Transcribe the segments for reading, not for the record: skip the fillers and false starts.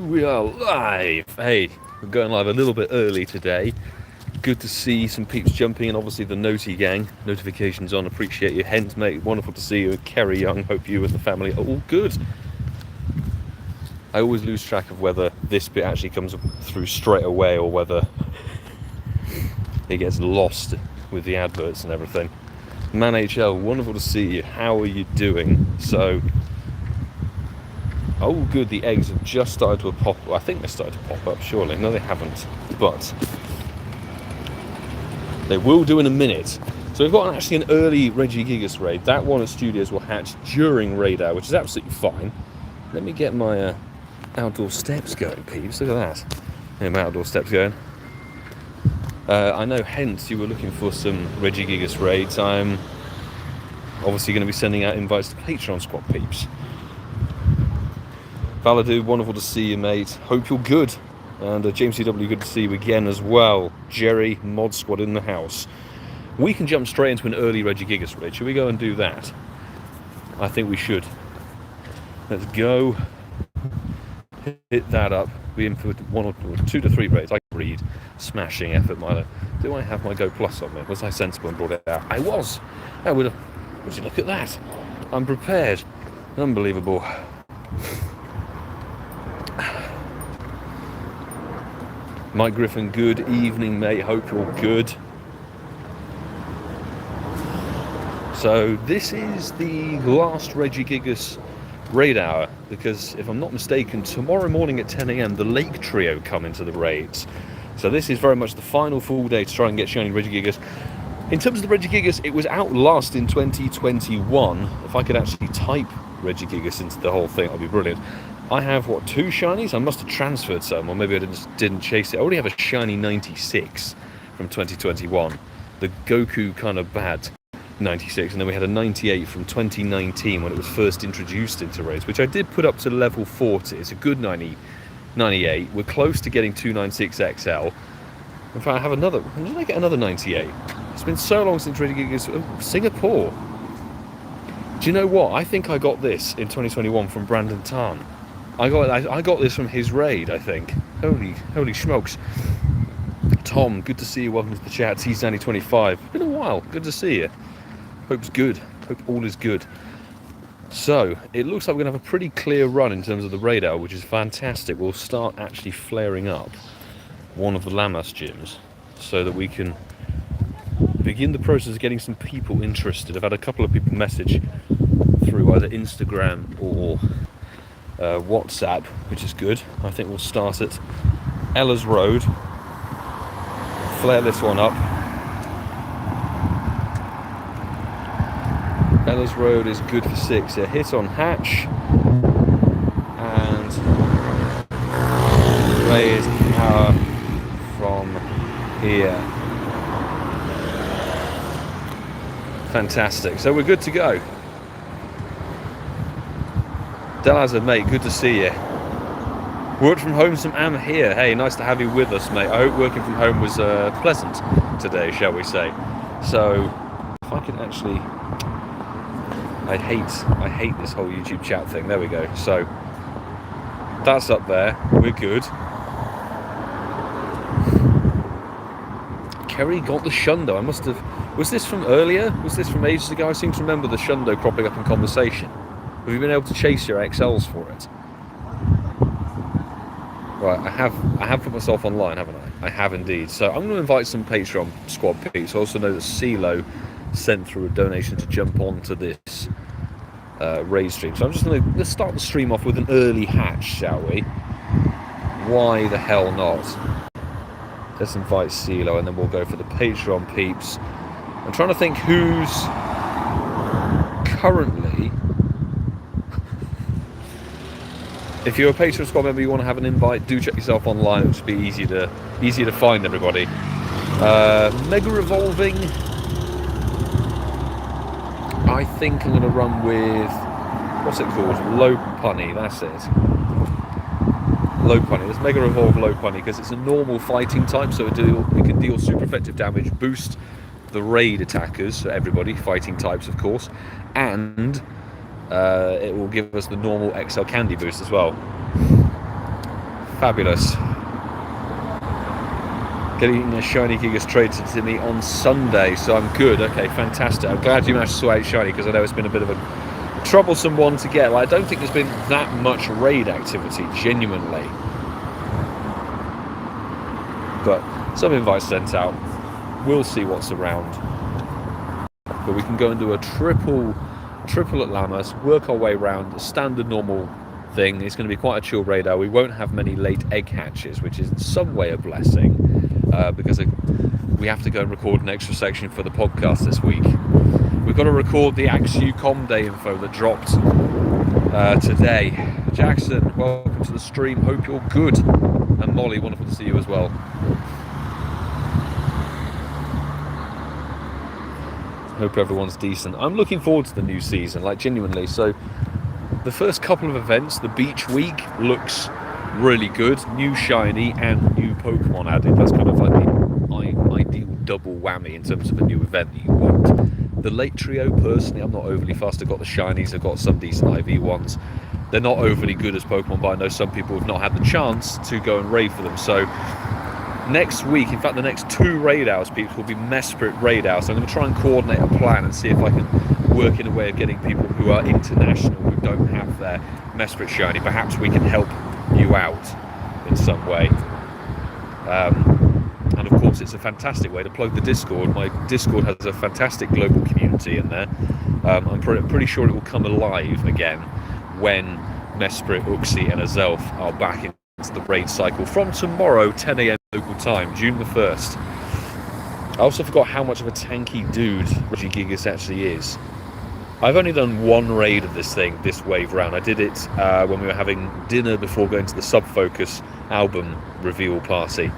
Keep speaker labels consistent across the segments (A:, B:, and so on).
A: we are live. Hey, we're going live a little bit early today. Good to see some peeps jumping in. Obviously the Noti gang, notifications on, appreciate you. Hens, mate, wonderful to see you. Kerry Young, hope you and the family are all good. I always lose track of whether this bit actually comes through straight away or whether it gets lost with the adverts and everything. Man HL, wonderful to see you. How are you doing? So, oh good, the eggs have just started to pop up. I think they started to pop up, surely. No, they haven't, but they will do in a minute. So we've got actually an early Regigigas raid. That one at Studios will hatch during raid hour, which is absolutely fine. Let me get my outdoor steps going, peeps. Look at that. Yeah, my outdoor steps going. I know, hence, you were looking for some Regigigas raids. I'm obviously going to be sending out invites to Patreon squad peeps. Valadu, wonderful to see you, mate. Hope you're good. And James CW, good to see you again as well. Jerry, mod squad in the house. We can jump straight into an early Regigigas raid. Should we go and do that? I think we should. Let's go. Hit that up. We in for 1 or 2 to 3 raids. I can read. Smashing effort, Milo. Do I have my Go Plus on me? Was I sensible and brought it out? I was. I would have. Would you look at that? I'm prepared. Unbelievable. Mike Griffin, good evening, mate. Hope you're good. So this is the last Regigigas raid hour, because if I'm not mistaken, tomorrow morning at 10 AM the Lake Trio come into the raids. So this is very much the final full day to try and get shiny Regigigas. In terms of the Regigigas, it was out last in 2021. If I could actually type Regigigas into the whole thing, that would be brilliant. I have, what, 2 shinies? I must have transferred some, or maybe I didn't chase it. I already have a shiny 96 from 2021. The Goku kind of bad 96, and then we had a 98 from 2019 when it was first introduced into raids, which I did put up to level 40. It's a good 98. We're close to getting 296 XL. In fact, I have another. When did I get another 98? It's been so long since Regigigas. Singapore. Do you know what? I think I got this in 2021 from Brandon Tan. I got this from his raid, I think. Holy smokes. Tom, good to see you. Welcome to the chat. C-Sandy25. It's been a while. Good to see you. Hope's good. Hope all is good. So, it looks like we're going to have a pretty clear run in terms of the radar, which is fantastic. We'll start actually flaring up one of the Lamas gyms so that we can begin the process of getting some people interested. I've had a couple of people message through either Instagram or WhatsApp, which is good. I think we'll start at Ella's Road, flare this one up. Ella's Road is good for 6. A hit on hatch and raise power from here. Fantastic. So we're good to go. Delazar, mate, good to see you. Worked from home, some am here. Hey, nice to have you with us, mate. I hope working from home was pleasant today, shall we say. So, if I can actually... I hate this whole YouTube chat thing. There we go. So, that's up there. We're good. Kerry got the Shundo. I must have... Was this from earlier? Was this from ages ago? I seem to remember the Shundo cropping up in conversation. Have you been able to chase your XLs for it? Right, I have put myself online, haven't I? I have indeed. So I'm going to invite some Patreon squad peeps. I also know that CeeCeeismad sent through a donation to jump onto this raid stream. So I'm just going to... Let's start the stream off with an early hatch, shall we? Why the hell not? Let's invite CeeCeeismad and then we'll go for the Patreon peeps. I'm trying to think who's currently... If you're a Patreon squad member, you want to have an invite, do check yourself online. It'll just be easier to find everybody. Mega Revolving. I think I'm going to run with, what's it called? Low Punny, that's it. Low Punny. Let's Mega Revolve Low Punny because it's a normal fighting type, so it can deal super effective damage, boost the raid attackers, so everybody, fighting types of course, and it will give us the normal XL candy boost as well. Fabulous. Getting a shiny Gigas traded to me on Sunday, so I'm good. Okay, fantastic. I'm glad you managed to sort out shiny, because I know it's been a bit of a troublesome one to get. Like, I don't think there's been that much raid activity, genuinely. But some invites sent out. We'll see what's around. But we can go and do a triple at Llamas, work our way around a standard normal thing. It's going to be quite a chill raid hour. We won't have many late egg hatches, which is in some way a blessing, because we have to go and record an extra section for the podcast this week. We've got to record the AShinyMewtwoMum Day info that dropped today. Jackson, welcome to the stream. Hope you're good. And Molly, wonderful to see you as well. Hope everyone's decent. I'm looking forward to the new season, like, genuinely. So the first couple of events, the beach week looks really good. New shiny and new Pokemon added. That's kind of like the ideal double whammy in terms of a new event that you want. The late trio, personally, I'm not overly fussed. I've got the shinies, I've got some decent IV ones. They're not overly good as Pokemon, but I know some people have not had the chance to go and raid for them. So next week, in fact the next 2 raid hours, people, will be Mesprit raid hours. So I'm going to try and coordinate a plan and see if I can work in a way of getting people who are international, who don't have their Mesprit shiny. Perhaps we can help you out in some way. And of course, it's a fantastic way to plug the Discord. My Discord has a fantastic global community in there. I'm pretty sure it will come alive again when Mesprit, Uxie and Azelf are back into the raid cycle from tomorrow, 10 AM local time, June the 1st. I also forgot how much of a tanky dude Regigigas actually is. I've only done 1 raid of this thing, this wave round. I did it when we were having dinner before going to the Subfocus album reveal party.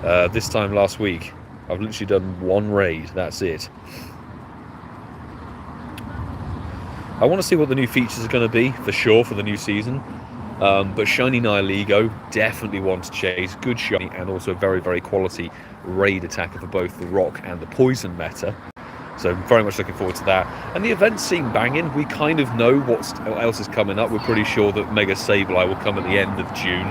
A: This time last week, I've literally done 1 raid, that's it. I want to see what the new features are going to be, for sure, for the new season. But Shiny Nihilego, definitely one to chase. Good shiny, and also a very, very quality raid attacker for both the rock and the poison meta. So very much looking forward to that. And the events seem banging. We kind of know what else is coming up. We're pretty sure that Mega Sableye will come at the end of June.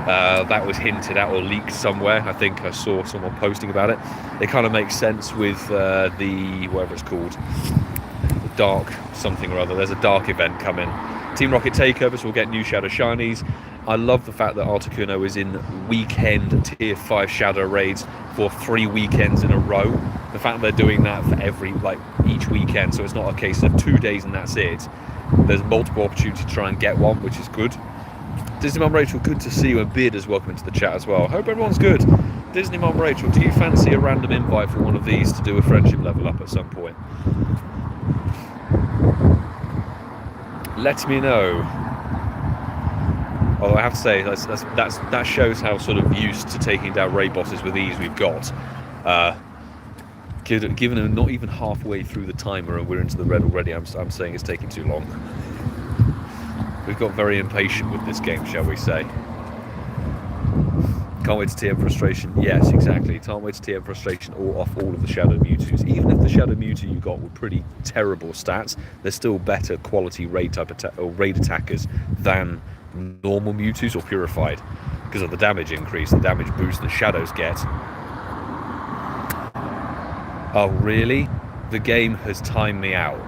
A: That was hinted at or leaked somewhere. I think I saw someone posting about it. It kind of makes sense with the, whatever it's called, the Dark something or other. There's a Dark event coming. Team Rocket takeovers will get new Shadow Shinies. I love the fact that Articuno is in weekend tier 5 Shadow raids for 3 weekends in a row. The fact they're doing that for each weekend, so it's not a case of 2 days and that's it. There's multiple opportunities to try and get one, which is good. Disney Mum Rachel, good to see you, and Beard is welcome into the chat as well. Hope everyone's good. Disney Mum Rachel, do you fancy a random invite for one of these to do a friendship level up at some point? Let me know. Although I have to say, that shows how sort of used to taking down raid bosses with ease we've got. Given them not even halfway through the timer and we're into the red already, I'm saying it's taking too long. We've got very impatient with this game, shall we say. Can't wait to TM Frustration. Yes, exactly. Can't wait to TM Frustration off all of the Shadow Mewtwo's. Even if the Shadow Mewtwo you got were pretty terrible stats, they're still better quality raid attackers than normal Mewtwo's or Purified, because of the damage increase, the damage boost that Shadows get. Oh, really? The game has timed me out.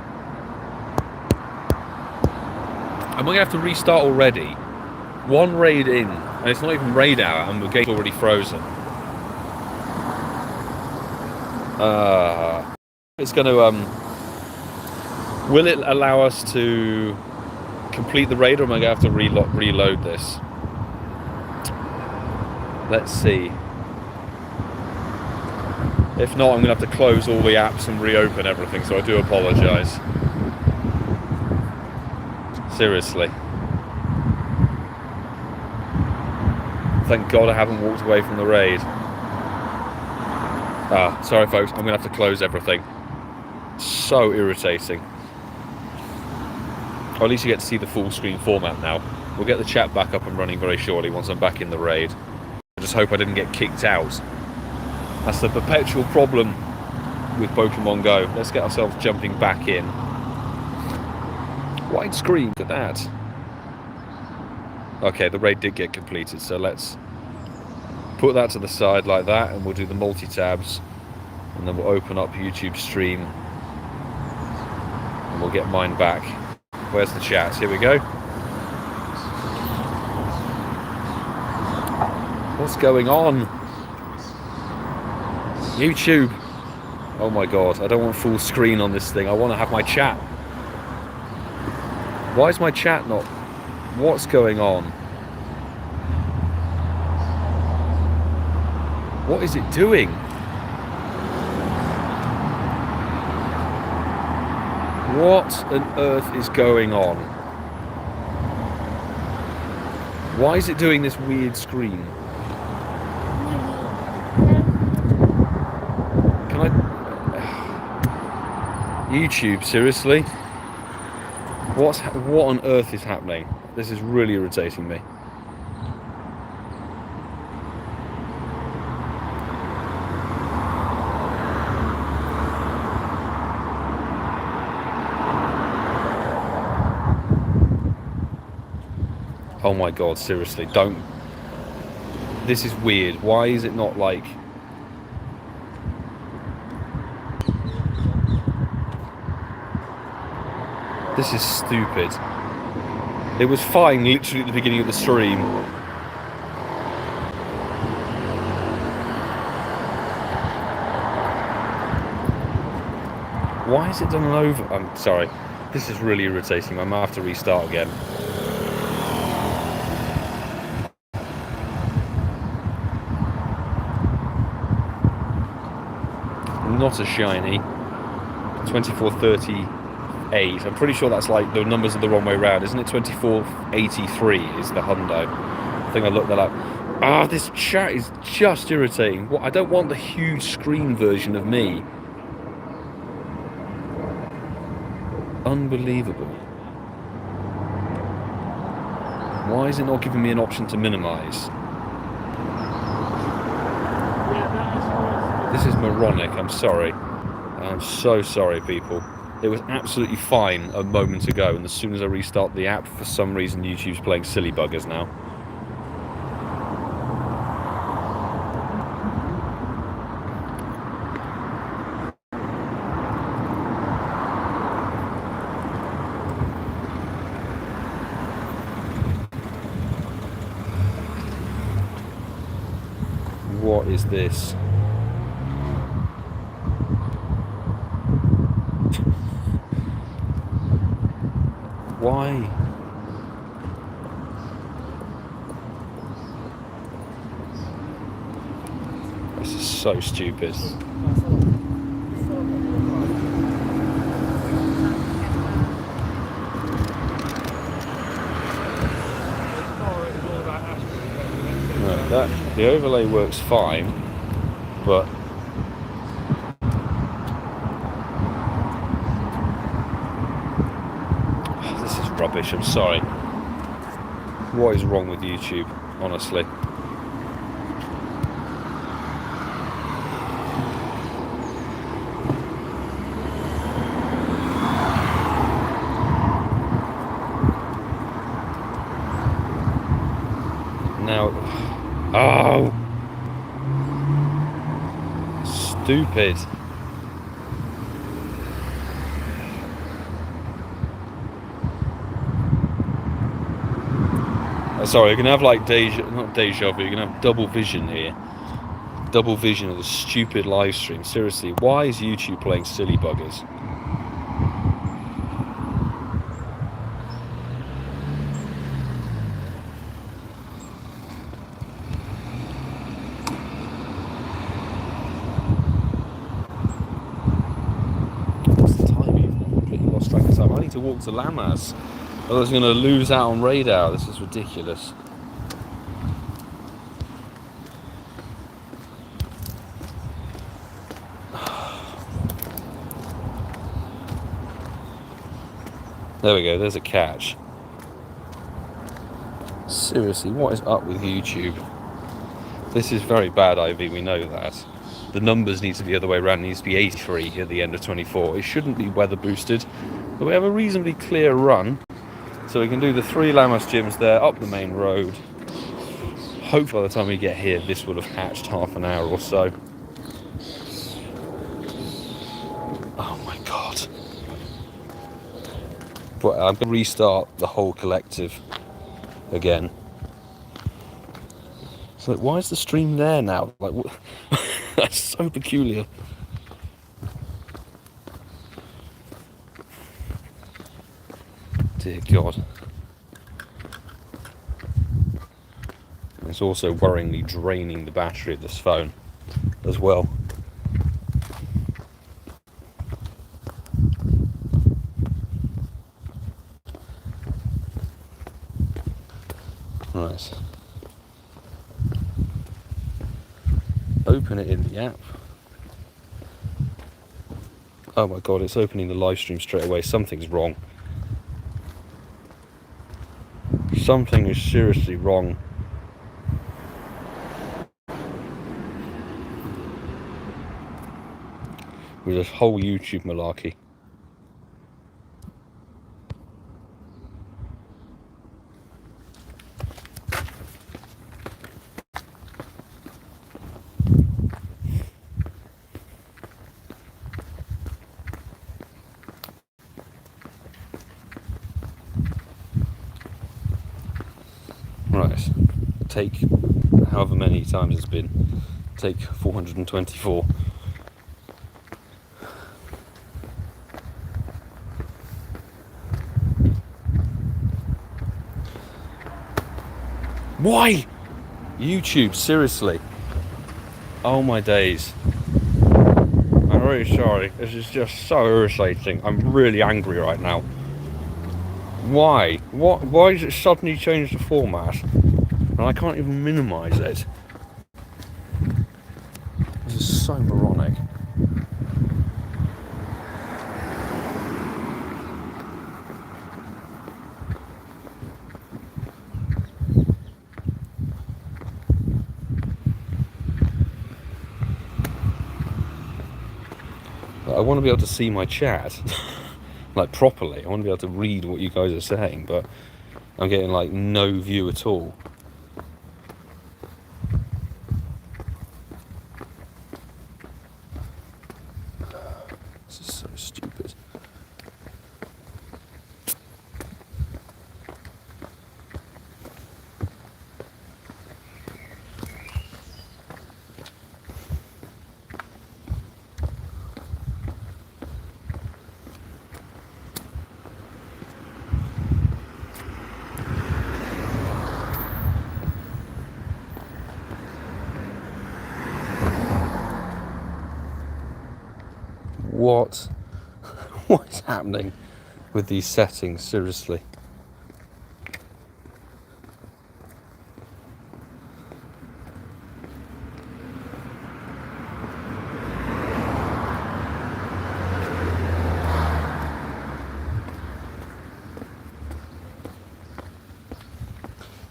A: Am I going to have to restart already? 1 raid in, and it's not even raid hour, and the game's already frozen. It's going to, will it allow us to complete the raid, or am I going to have to reload this? Let's see. If not, I'm going to have to close all the apps and reopen everything, so I do apologise. Seriously. Thank God I haven't walked away from the raid. Sorry folks, I'm going to have to close everything. So irritating. Or at least you get to see the full screen format now. We'll get the chat back up and running very shortly once I'm back in the raid. I just hope I didn't get kicked out. That's the perpetual problem with Pokemon Go. Let's get ourselves jumping back in. Widescreen, look at that. Okay, the raid did get completed, so let's put that to the side like that, and we'll do the multi-tabs, and then we'll open up YouTube stream, and we'll get mine back. Where's the chat? Here we go. What's going on? YouTube. Oh my god, I don't want full screen on this thing. I want to have my chat. Why is my chat not... What's going on? What is it doing? What on earth is going on? Why is it doing this weird screen? Can I... YouTube, seriously? What on earth is happening? This is really irritating me. Oh my god, seriously, don't... This is weird. Why is it not like... This is stupid. It was fine literally at the beginning of the stream. Why is it done an over... I'm sorry. This is really irritating. I might have to restart again. Not a shiny. 2438. I'm pretty sure that's like the numbers are the wrong way around, isn't it? 2483 is the hundo. I think I looked that up. Ah, this chat is just irritating. What? I don't want the huge screen version of me. Unbelievable. Why is it not giving me an option to minimize? This is moronic, I'm sorry. I'm so sorry, people. It was absolutely fine a moment ago, and as soon as I restart the app, for some reason YouTube's playing silly buggers now. What is this? Why? This is so stupid. No, the overlay works fine, but rubbish, I'm sorry. What is wrong with YouTube, honestly? Now... Oh! Stupid. Sorry, you're going to have like not deja vu, you're going to have double vision here. Double vision of the stupid live stream. Seriously, why is YouTube playing silly buggers? What's the time even? I've completely lost track of time. I need to walk to Lamas. I was going to lose out on radar. This is ridiculous. There we go, there's a catch. Seriously, what is up with YouTube? This is very bad, IV, we know that. The numbers need to be the other way around. It needs to be 83 at the end of 24. It shouldn't be weather boosted, but we have a reasonably clear run. So we can do the 3 Llamas gyms there, up the main road. Hopefully by the time we get here, this will have hatched half an hour or so. Oh my god. But I'm going to restart the whole collective again. So why is the stream there now? Like, what? That's so peculiar. Dear God. It's also worryingly draining the battery of this phone as well. Right. Open it in the app. Oh my god, it's opening the live stream straight away. Something's wrong. Something is seriously wrong. With this whole YouTube malarkey. Right, take however many times it's been, take 424. Why? YouTube, seriously. Oh my days. I'm really sorry, this is just so irritating. I'm really angry right now. Why? Why does it suddenly change the format? And I can't even minimise it. This is so moronic. I want to be able to see my chat. Like properly. I want to be able to read what you guys are saying, but I'm getting like no view at all. This is so stupid. What is happening with these settings, seriously?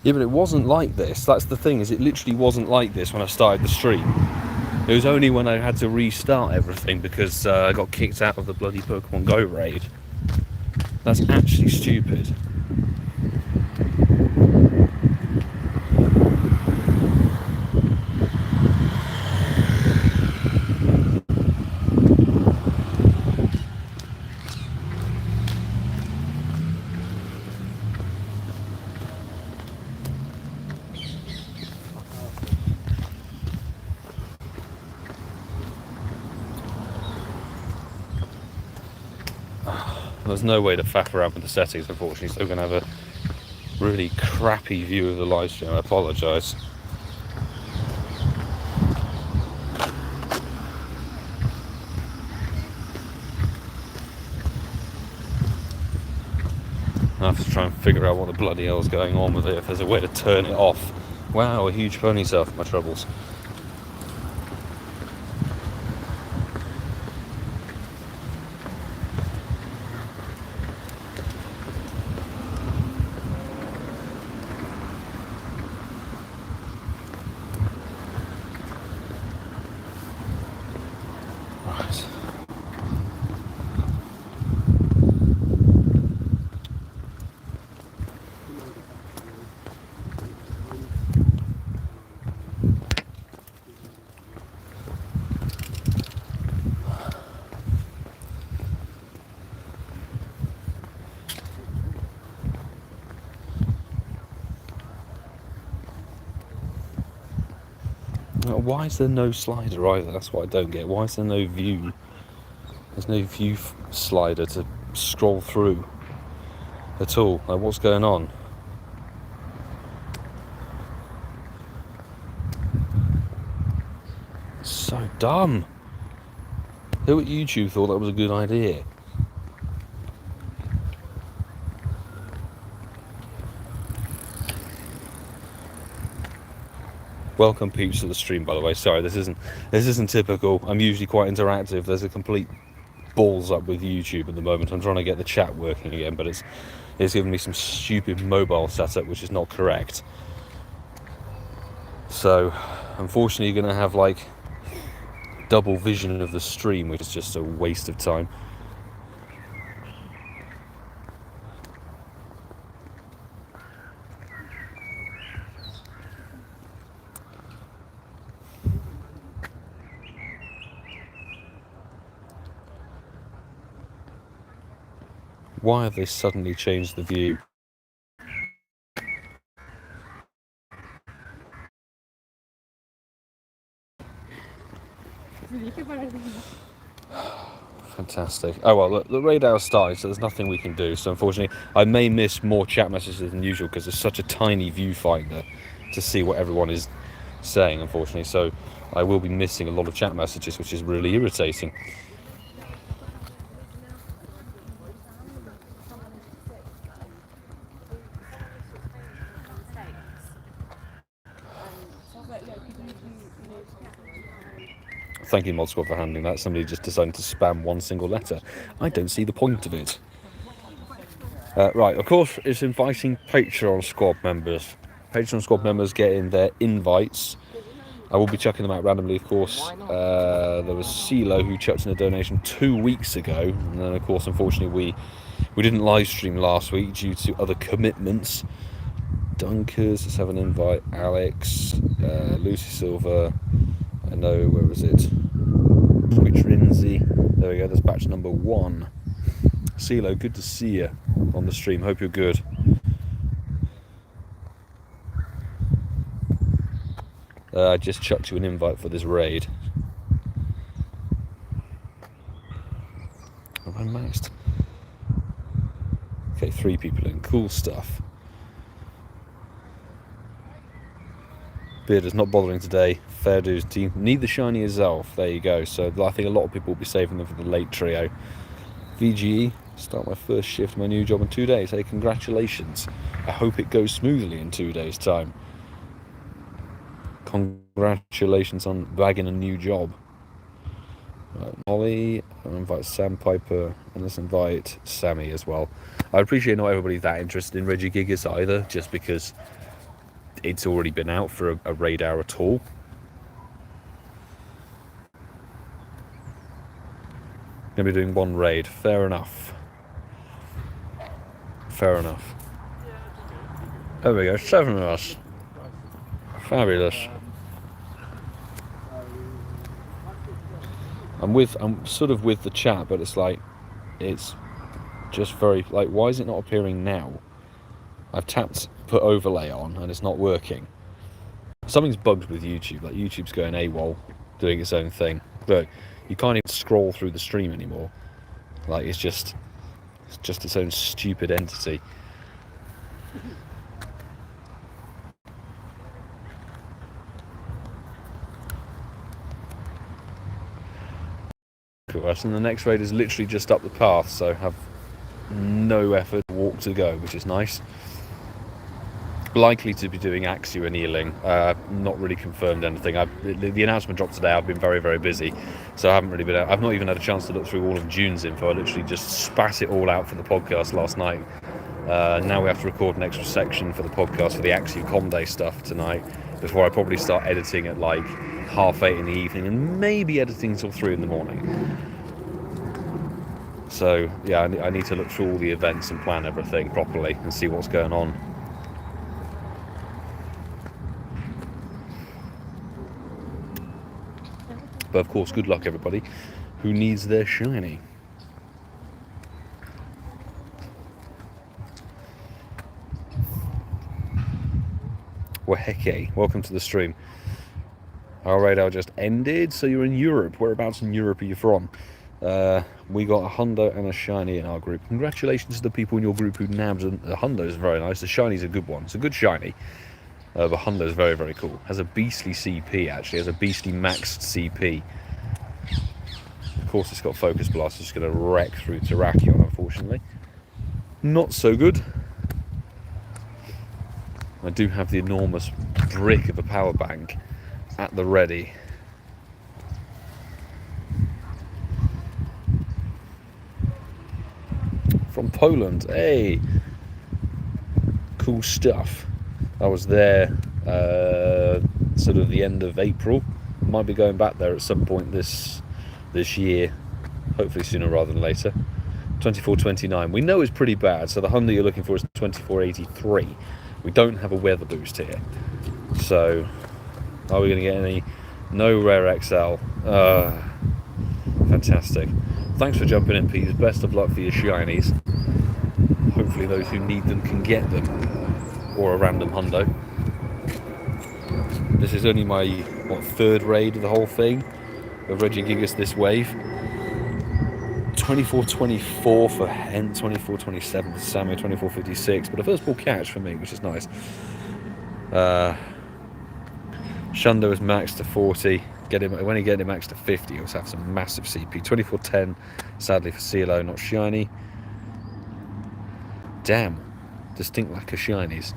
A: Yeah, but it wasn't like this. That's the thing, is it literally wasn't like this when I started the stream. It was only when I had to restart everything because I got kicked out of the bloody Pokemon Go raid. That's actually stupid. There's no way to faff around with the settings, unfortunately, so we're going to have a really crappy view of the live stream. I apologise. I have to try and figure out what the bloody hell's going on with it, if there's a way to turn it off. Wow, a huge ponytail for my troubles. Why is there no slider either? That's what I don't get. Why is there no view? There's no view slider to scroll through at all. Like, what's going on? So dumb. Who at YouTube thought that was a good idea? Welcome peeps to the stream, by the way. Sorry, this isn't typical. I'm usually quite interactive. There's a complete balls up with YouTube at the moment. I'm trying to get the chat working again, but it's giving me some stupid mobile setup which is not correct. So unfortunately you're going to have like double vision of the stream, which is just a waste of time. Why have they suddenly changed the view? Fantastic. Oh well, look, the raid hour started, so there's nothing we can do. So unfortunately, I may miss more chat messages than usual because it's such a tiny viewfinder to see what everyone is saying, unfortunately. So I will be missing a lot of chat messages, which is really irritating. Thank you, Mod Squad, for handling that. Somebody just decided to spam one single letter. I don't see the point of it. Right, of course, it's inviting Patreon Squad members. Patreon Squad members getting their invites. I will be chucking them out randomly, of course. There was CeeCeeismad who chucked in a donation 2 weeks ago. And then, of course, unfortunately, we didn't live stream last week due to other commitments. Dunkers, let's have an invite. Alex, LucySilver. I know, where was it? Twitchrinzy. There we go, that's batch number 1. CeeCeeismad, good to see you on the stream. Hope you're good. I just chucked you an invite for this raid. Am I maxed? Okay, 3 people in. Cool stuff. Beard is not bothering today. Fair dues team. Neither shiny as Elf. There you go. So I think a lot of people will be saving them for the late trio. VGE, start my first shift, my new job in 2 days. Hey, congratulations. I hope it goes smoothly in 2 days' time. Congratulations on bagging a new job. Right, Molly, I'll invite Sam Piper, and let's invite Sammy as well. I appreciate not everybody's that interested in Regigigas either, just because it's already been out for a raid hour at all. Gonna be doing 1 raid, fair enough. Fair enough. There we go, 7 of us. Fabulous. I'm sort of with the chat, but it's like, it's just very, like, why is it not appearing now? I've tapped put overlay on and it's not working. Something's bugged with YouTube, like YouTube's going AWOL, doing its own thing. Look, you can't even scroll through the stream anymore. Like, it's just its own stupid entity. Cool, and the next raid is literally just up the path, so have no effort walk to go, which is nice. Likely to be doing Axew annealing. Not really confirmed anything. The announcement dropped today. I've been very, very busy, so I haven't really been out. I've not even had a chance to look through all of June's info. I literally just spat it all out for the podcast last night. Now we have to record an extra section for the podcast for the Axew Comday stuff tonight, before I probably start editing at like 8:30 in the evening, and maybe editing till 3 in the morning. So yeah, I need to look through all the events and plan everything properly and see what's going on. But of course, good luck everybody who needs their shiny. Well, hecke, welcome to the stream. Our radar just ended, so you're in Europe. Whereabouts in Europe are you from? We got a hundo and a shiny in our group. Congratulations to the people in your group who nabbed the hundo. Is very nice. The shiny's a good one. It's a good shiny. The hundo is very, very cool. Has a beastly CP, actually. Has a beastly maxed CP. Of course, it's got Focus Blast. It's going to wreck through Terrakion, unfortunately. Not so good. I do have the enormous brick of a power bank at the ready. From Poland, hey, cool stuff. I was there sort of the end of April. Might be going back there at some point this year, hopefully sooner rather than later. 24.29. We know it's pretty bad, so the Honda you're looking for is 24.83. We don't have a weather boost here, so are we going to get any? No rare XL. Fantastic. Thanks for jumping in, Peter. Best of luck for your shinies. Hopefully those who need them can get them, or a random hundo. This is only my, what, third raid of the whole thing, of Regigigas this wave. 24.24 for Hent, 24.27 for Samuel, 24.56, but a first ball catch for me, which is nice. Shundo is maxed to 40. When he get him maxed to 50, he'll have some massive CP. 24.10, sadly for CeeCeeismad, not shiny. Damn, distinct lack of shinies,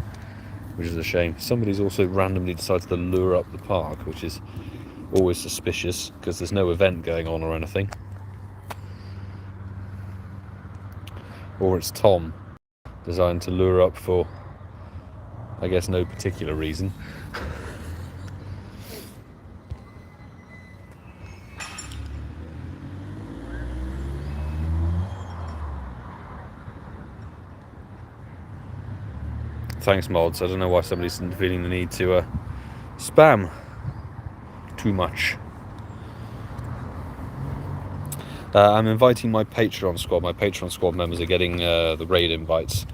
A: which is a shame. Somebody's also randomly decided to lure up the park, which is always suspicious because there's no event going on or anything. Or it's Tom, designed to lure up for, I guess, no particular reason. Thanks, mods. I don't know why somebody's feeling the need to spam too much. I'm inviting my Patreon squad. My Patreon squad members are getting the raid invites.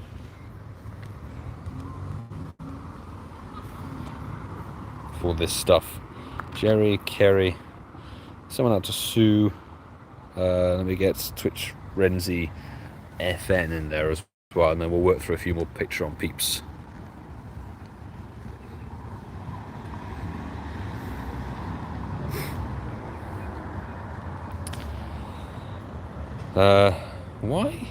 A: For this stuff. Jerry, Kerry, someone out to Sue. Let me get Twitch Renzi FN in there as well, and then we'll work through a few more Patreon peeps. Why?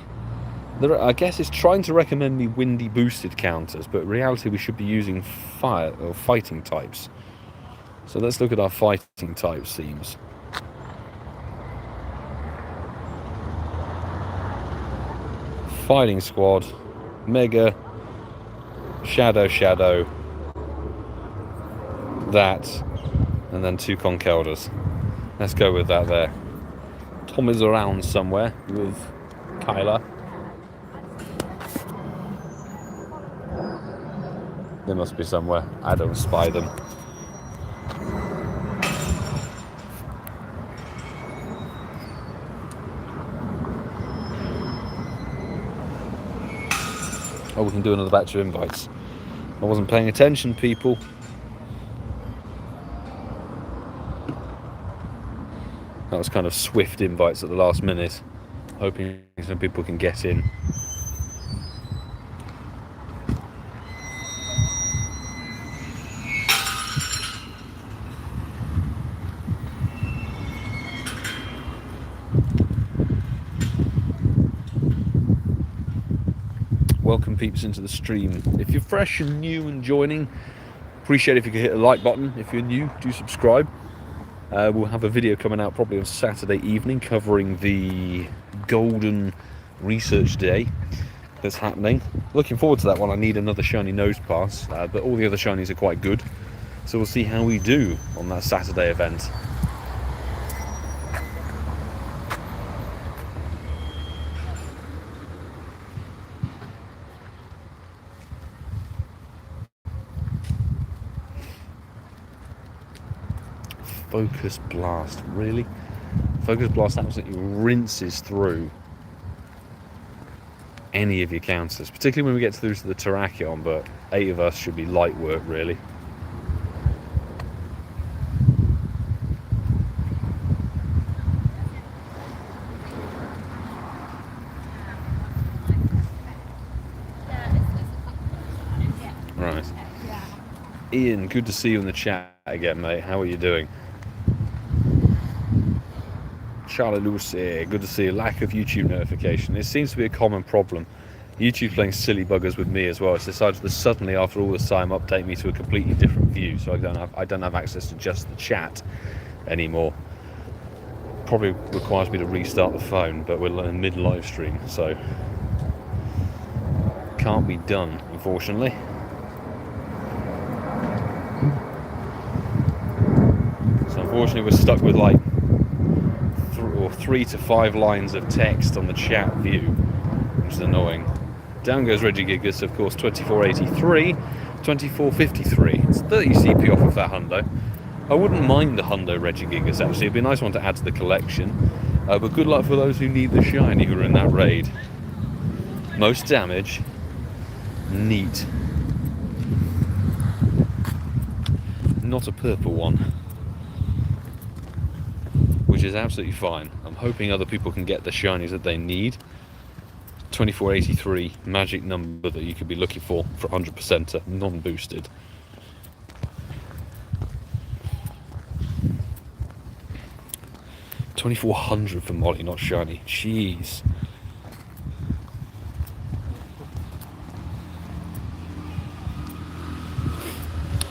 A: I guess it's trying to recommend me windy boosted counters, but in reality we should be using fire or fighting types. So let's look at our fighting type themes. Fighting squad, Mega, Shadow, that, and then 2 Conkelders. Let's go with that there. Tom is around somewhere with Kyla. They must be somewhere. I don't spy them. Oh, we can do another batch of invites. I wasn't paying attention, people. That was kind of swift invites at the last minute, hoping some people can get in. Welcome peeps into the stream. If you're fresh and new and joining, appreciate if you could hit the like button. If you're new, do subscribe. We'll have a video coming out probably on Saturday evening covering the Golden Research Day that's happening. Looking forward to that one. I need another shiny nose pass, but all the other shinies are quite good. So we'll see how we do on that Saturday event. Focus Blast, really? Focus Blast absolutely rinses through any of your counters, particularly when we get through to the Terrakion, but 8 of us should be light work, really. Ian, good to see you in the chat again, mate. How are you doing? CharleyLucy, good to see you. Lack of YouTube notification. It seems to be a common problem. YouTube playing silly buggers with me as well. It's decided to suddenly, after all this time, update me to a completely different view, so I don't have access to just the chat anymore. Probably requires me to restart the phone, but we're in mid live stream, so can't be done, unfortunately. So unfortunately, we're stuck with like 3 to 5 lines of text on the chat view, which is annoying. Down goes Regigigas, of course, 2483, 2453. It's 30 CP off of that hundo. I wouldn't mind the hundo Regigigas, actually. It'd be a nice one to add to the collection. But good luck for those who need the shiny who are in that raid. Most damage. Neat. Not a purple one, which is absolutely fine. I'm hoping other people can get the shinies that they need. 2483, magic number that you could be looking for 100%er, non-boosted. $2,400 for Molly, not shiny. Jeez.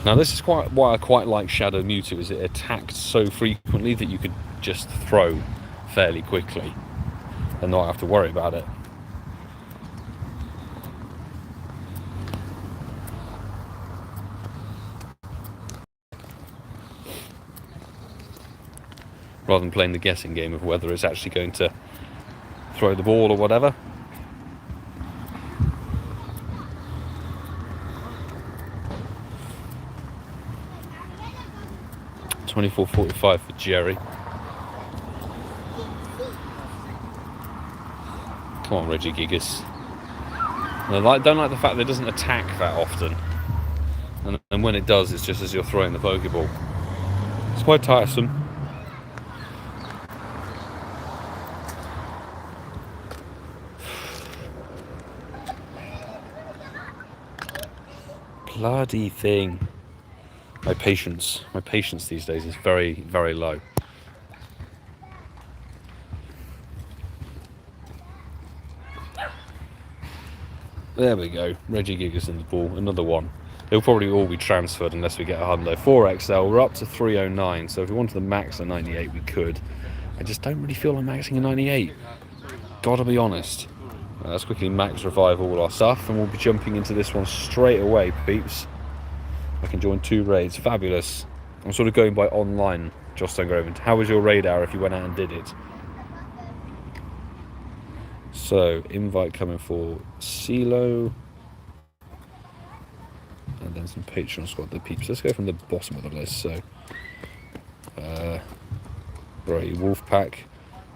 A: Now this is why I quite like Shadow Mewtwo, is it attacked so frequently that you could just throw fairly quickly and not have to worry about it. Rather than playing the guessing game of whether it's actually going to throw the ball or whatever. $24.45 for Jerry. Come on, Regigigas. I don't like the fact that it doesn't attack that often, and when it does, it's just as you're throwing the Pokeball. It's quite tiresome. Bloody thing. My patience these days is very, very low. There we go. Regigigas in the ball. Another one. They'll probably all be transferred unless we get a hundo. 4XL. We're up to 309. So if we wanted to max a 98, we could. I just don't really feel like maxing a 98. Gotta be honest. Let's quickly max revive all our stuff, and we'll be jumping into this one straight away, peeps. I can join 2 raids. Fabulous. I'm sort of going by online, Josh Stangroven. How was your raid hour if you went out and did it? So, invite coming for CeeCeeismad. And then some Patreon squad, the peeps. Let's go from the bottom of the list. So, right, Wolfpack,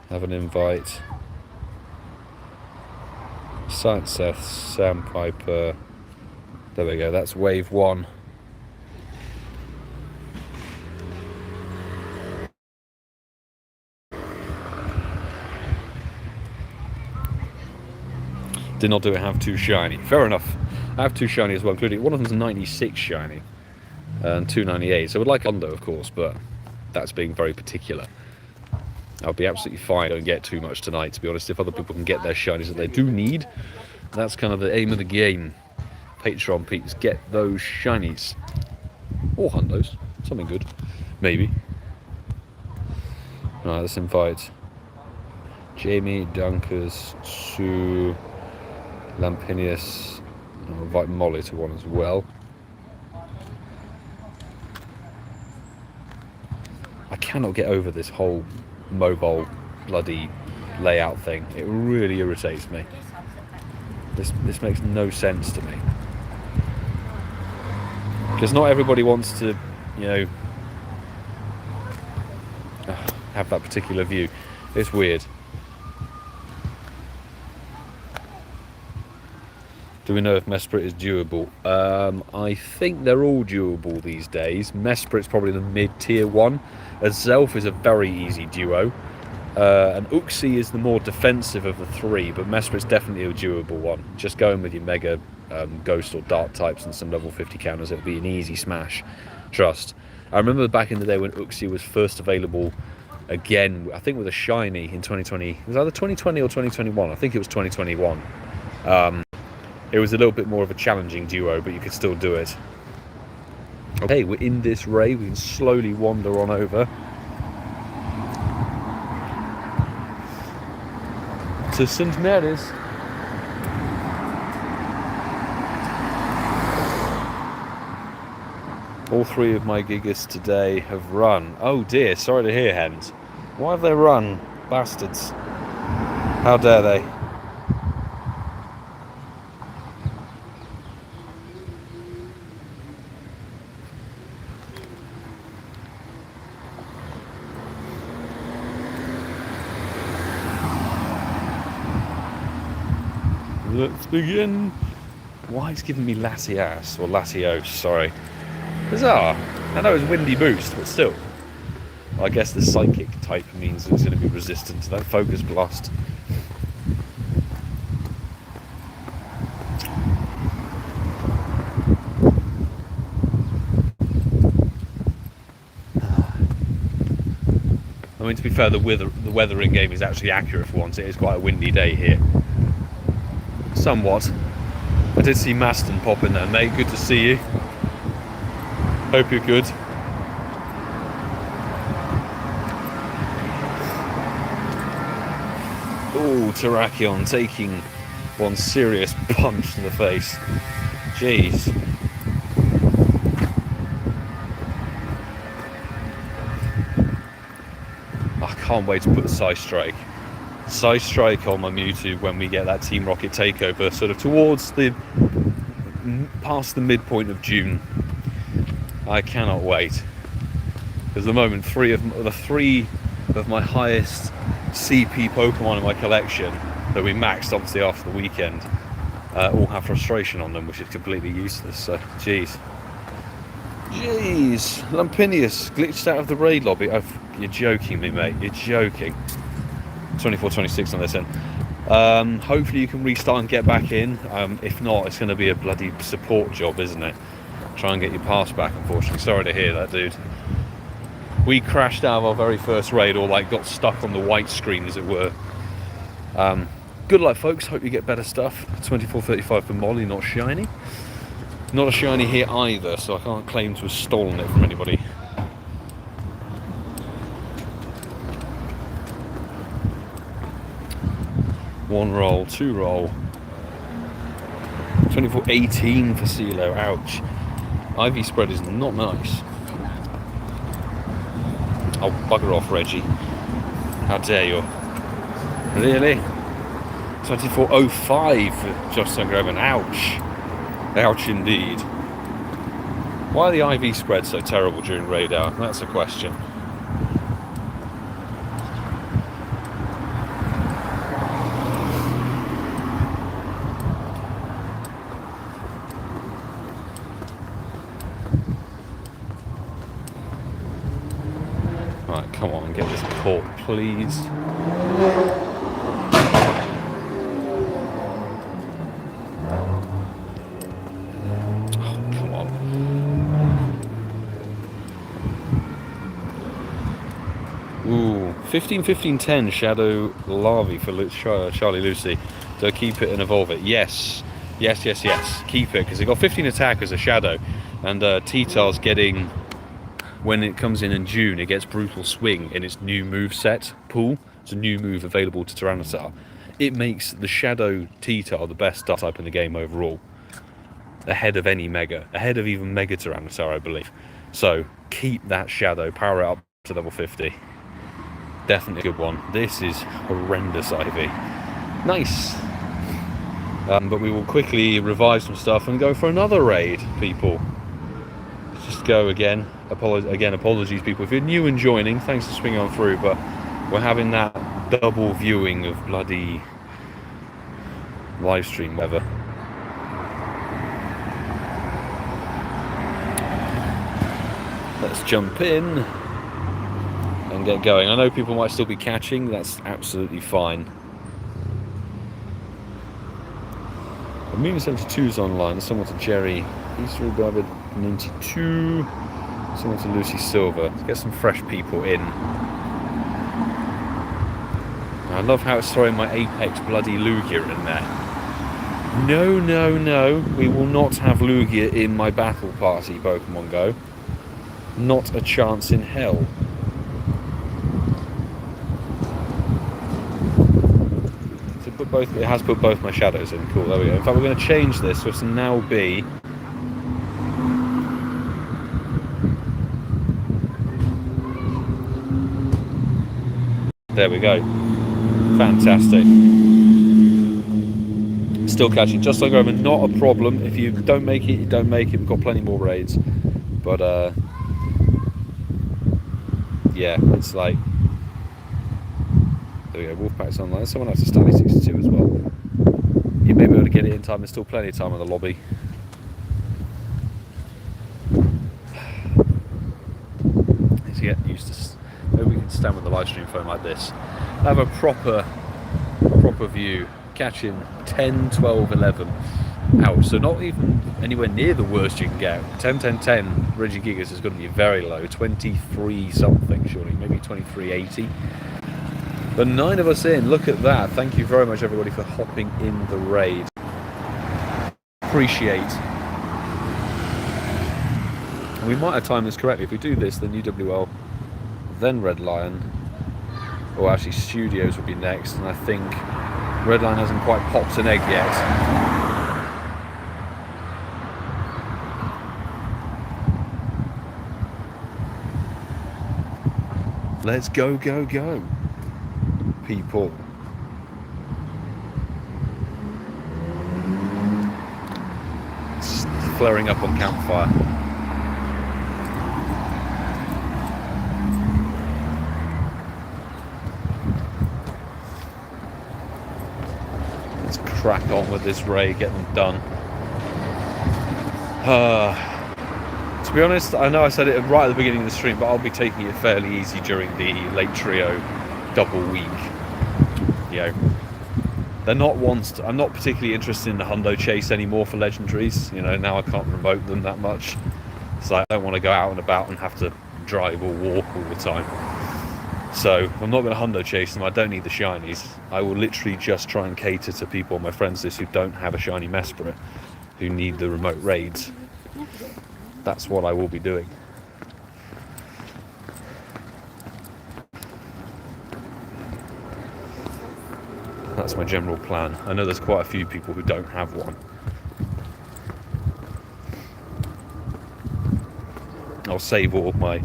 A: have an invite. Science Seth, Sandpiper. There we go, that's wave 1. Did not do it, have 2 shiny. Fair enough. I have 2 shiny as well, including one of them's 96 shiny and 298. So I would like Undo, of course, but that's being very particular. I'll be absolutely fine. Don't get too much tonight, to be honest. If other people can get their shinies that they do need, that's kind of the aim of the game. Patreon peeps, get those shinies. Or hundos. Something good. Maybe. Alright, let's invite Jamie, Dunkers, Sue, Lampinius. I'll invite Molly to one as well. I cannot get over this whole mobile bloody layout thing. It really irritates me. This makes no sense to me. Because not everybody wants to, you know, have that particular view. It's weird. Do we know if Mesprit is duable? I think they're all duable these days. Mesprit's probably the mid-tier one. Zelf is a very easy duo. And Uxie is the more defensive of the 3, but Mesprit's definitely a duable one. Just going with your Mega ghost or dart types and some level 50 counters, it'll be an easy smash. Trust. I remember back in the day when Uxie was first available again, I think with a shiny in 2020. It was either 2020 or 2021. I think it was 2021. It was a little bit more of a challenging duo, but you could still do it. Okay, we're in this ray. We can slowly wander on over to St. Mary's. All three of my Gigas today have run. Oh dear, sorry to hear, hens. Why have they run? Bastards. How dare they? Let's begin. Why is giving me Latias or Latios? Sorry. Bizarre. I know it's windy boost, but still. I guess the psychic type means it's going to be resistant to that focus blast. I mean, to be fair, the weather in game is actually accurate for once. It is quite a windy day here. Somewhat. I did see Maston pop in there, mate. Good to see you. Hope you're good. Oh, Terrakion taking one serious punch to the face. Jeez. I can't wait to put the Psy Strike on my Mewtwo when we get that Team Rocket takeover, sort of towards past the midpoint of June. I cannot wait. Because at the moment, three of my highest CP Pokemon in my collection that we maxed obviously after the weekend all have frustration on them, which is completely useless. So, jeez, Lumpinius glitched out of the raid lobby. You're joking me, mate. You're joking. 24-26 on this end. Hopefully you can restart and get back in. If not, it's going to be a bloody support job, isn't it? Try and get your pass back, unfortunately. Sorry to hear that, dude. We crashed out of our very first raid, or like got stuck on the white screen, as it were. Good luck, folks. Hope you get better stuff. 24.35 for Molly, not shiny. Not a shiny here either, so I can't claim to have stolen it from anybody. One roll, two roll. 24.18 for CeeCeeismad. Ouch. Ivy spread is not nice. Oh, bugger off, Reggie. How dare you? Really? 24.05 for Josh Sungroven. Ouch. Ouch indeed. Why are the IV spreads so terrible during raid hour? That's a question. Right, come on, get this caught, please. Oh, come on. Ooh, 15-15-10 Shadow Larvae for CharleyLucy. Do I keep it and evolve it? Yes. Yes, yes, yes. Keep it, because it got 15 attack as a Shadow. And T-Tar's getting... When it comes in June, it gets Brutal Swing in its new move set pool. It's a new move available to Tyranitar. It makes the Shadow T-Tar the best Dart type in the game overall. Ahead of any Mega. Ahead of even Mega Tyranitar, I believe. So, keep that Shadow. Power it up to level 50. Definitely a good one. This is horrendous IV. Nice. But we will quickly revive some stuff and go for another raid, people. Let's just go again. Apologies, people. If you're new and joining, thanks for swinging on through, but we're having that double viewing of bloody live stream weather. Let's jump in and get going. I know people might still be catching, that's absolutely fine. Moving 72's online. Someone to Jerry. He's through Browder 92. Someone to LucySilver. Let's get some fresh people in. I love how it's throwing my Apex bloody Lugia in there. No, no, no. We will not have Lugia in my battle party, Pokemon Go. Not a chance in hell. So it has put both my shadows in. Cool, there we go. In fact, we're going to change this so it's now be... There we go. Fantastic. Still catching just like Roman, not a problem. If you don't make it, you don't make it. We've got plenty more raids. But yeah, it's like, there we go, Wolfpack's online. Someone else to Stanley 62 as well. You may be able to get it in time. There's still plenty of time in the lobby. Let's get used to. Maybe we can stand with the live stream phone like this. Have a proper view. Catching 10, 12, 11 out. So not even anywhere near the worst you can get. 10, 10, 10 Regigigas is going to be very low. 23 something surely. Maybe 23.80. But 9 of us in. Look at that. Thank you very much everybody for hopping in the raid. Appreciate. We might have timed this correctly. If we do this, then UWL, then Red Lion, or actually Studios would be next, and I think Red Lion hasn't quite popped an egg yet. Let's go, go, go, people. It's flaring up on campfire. Crack on with this raid, get them done. To be honest, I know I said it right at the beginning of the stream, but I'll be taking it fairly easy during the late trio double week. You know, they're not ones. I'm not particularly interested in the hundo chase anymore for legendaries. You know, now I can't promote them that much, so I don't want to go out and about and have to drive or walk all the time. So I'm not going to hundo chase them. I don't need the shinies. I will literally just try and cater to people on my friends list who don't have a shiny Mesprit, who need the remote raids. That's what I will be doing. That's my general plan. I know there's quite a few people who don't have one. I'll save all of my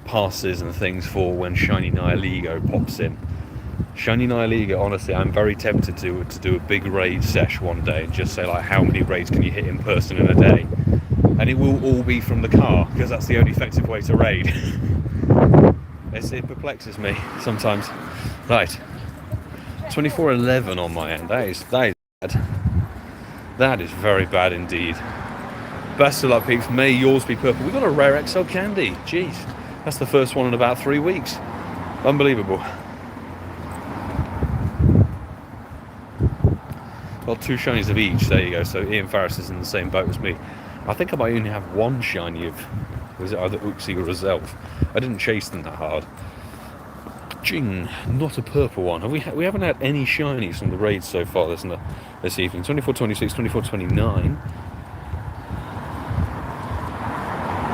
A: passes and things for when Shiny Nihiligo pops in. Shiny Nihiligo, honestly, I'm very tempted to do a big raid sesh one day and just say like, how many raids can you hit in person in a day? And it will all be from the car, because that's the only effective way to raid. It perplexes me sometimes. Right, 24:11 on my end. That is bad. That is very bad indeed. Best of luck, peeps. May yours be purple. We got a rare XL candy. Jeez. That's the first one in about 3 weeks. Unbelievable. Well, 2 shinies of each. There you go. So Ian Farris is in the same boat as me. I think I might only have 1 shiny of... Was it either Uxie or Rezelf? I didn't chase them that hard. Jing. Not a purple one. We haven't had any shinies from the raids so far this evening. 24:26, 24:29.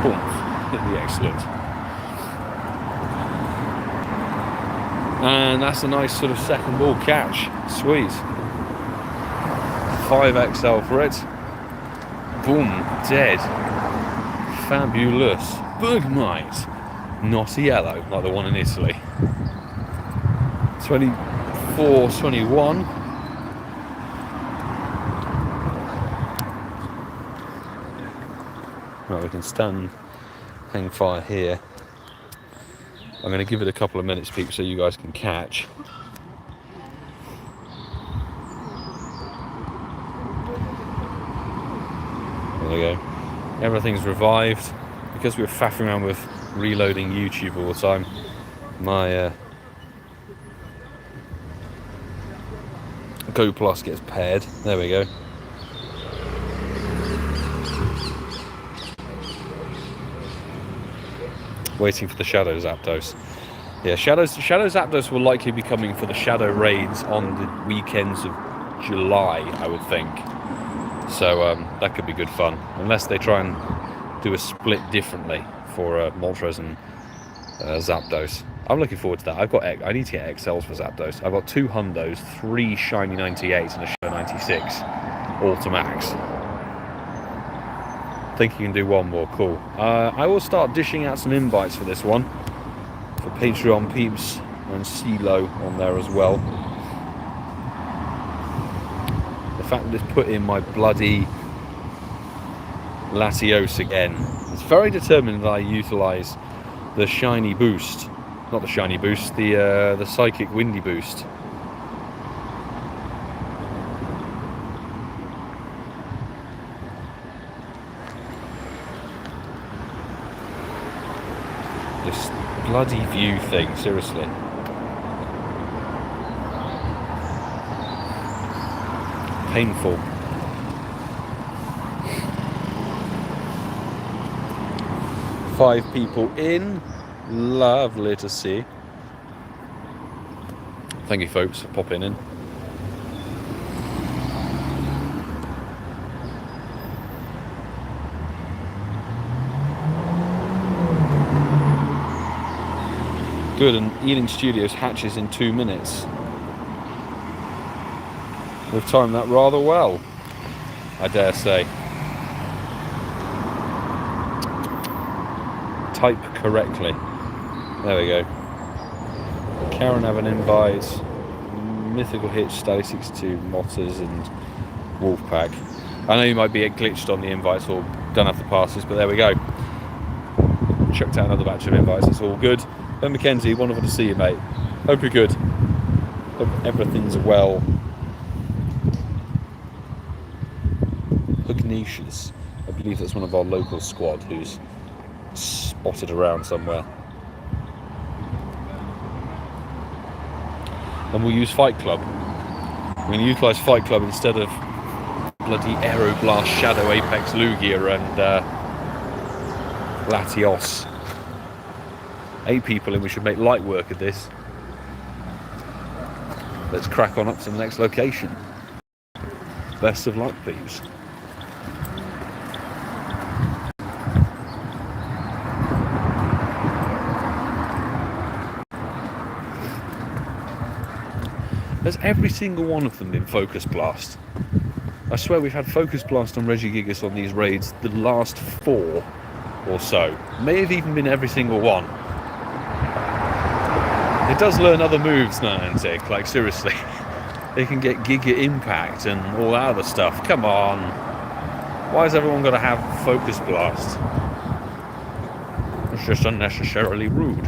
A: Boom. Hit the excellent. And that's a nice sort of second ball catch. Sweet. 5XL for it. Boom. Dead. Fabulous. Bergmite. Not a yellow like the one in Italy. 24:21. Right, we can hang fire here. I'm going to give it a couple of minutes, peeps, so you guys can catch. There we go. Everything's revived. Because we were faffing around with reloading YouTube all the time, my Go Plus gets paired. There we go. Waiting for the Shadow Zapdos. Yeah, Shadow Zapdos will likely be coming for the Shadow Raids on the weekends of July, I would think. So that could be good fun. Unless they try and do a split differently for Moltres and Zapdos. I'm looking forward to that. I need to get XLs for Zapdos. I've got 2 Hundos, 3 Shiny 98s and a Shadow 96. All to max. Think you can do one more. Cool. I will start dishing out some invites for this one. For Patreon peeps and CeeCeeismad on there as well. The fact that it's put in my bloody Latios again. It's very determined that I utilise the shiny boost. Not the shiny boost, the psychic windy boost. This bloody view thing, seriously. Painful. Five people in. Lovely to see. Thank you folks for popping in. Good, and Ealing Studios hatches in 2 minutes. We've timed that rather well, I dare say. Type correctly. There we go. Karen have an invite. Mythical Hitch, Stally62, Motters and Wolfpack. I know you might be glitched on the invites or don't have the passes, but there we go. Chucked out another batch of invites, it's all good. Ben McKenzie, wonderful to see you, mate. Hope you're good. Hope everything's well. Ignatius, I believe that's one of our local squad who's spotted around somewhere. And we'll use Fight Club. We're going to utilise Fight Club instead of bloody Aeroblast, Shadow Apex, Lugia and Latios. 8 people and we should make light work of this. Let's crack on up to the next location. Best of luck, peeps. Has every single one of them been Focus Blast? I swear we've had Focus Blast on Regigigas on these raids the last 4 or so. May have even been every single one. It does learn other moves now, Antic, like seriously. They can get Giga Impact and all that other stuff. Come on. Why has everyone got to have Focus Blast? It's just unnecessarily rude.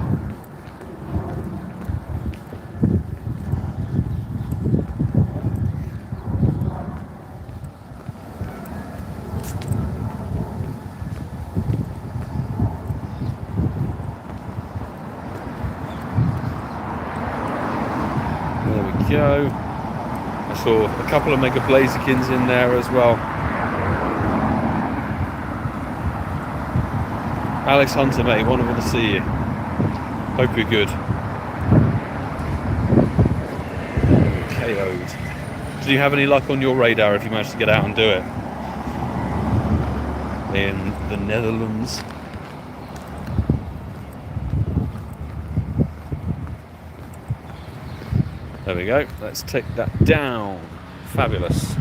A: Go. I saw a couple of Mega Blazikins in there as well. Alex Hunter, mate, wonderful to see you. Hope you're good. KO'd. Do you have any luck on your radar if you managed to get out and do it? In the Netherlands. There we go, let's take that down. Fabulous.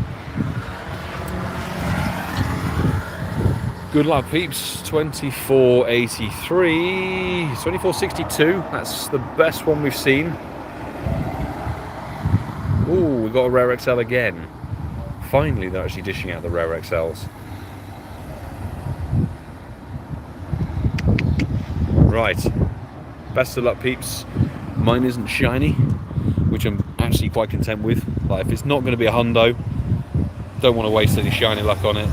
A: Good luck, peeps. 2483, 2462, that's the best one we've seen. Ooh, we got a Rare XL again. Finally, they're actually dishing out the Rare XLs. Right, best of luck, peeps. Mine isn't shiny, which I'm actually quite content with. Like, if it's not going to be a hundo, don't want to waste any shiny luck on it.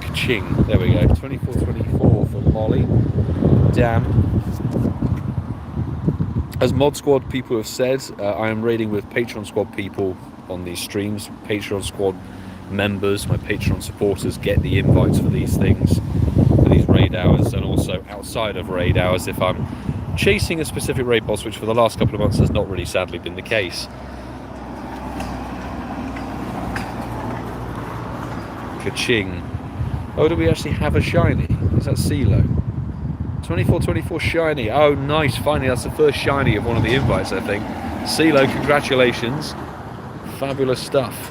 A: Ka-ching. There we go. 2424 for Molly. Damn. As Mod Squad people have said, I am raiding with Patreon Squad people on these streams. Patreon squad members, my Patreon supporters, get the invites for these things, for these raid hours, and also outside of raid hours if I'm chasing a specific raid boss, which for the last couple of months has not really sadly been the case. Ka-ching. Oh, do we actually have a shiny? Is that CeeCeeismad? 24 shiny. Oh, nice. Finally, that's the first shiny of one of the invites, I think. CeeCeeismad, congratulations. Fabulous stuff.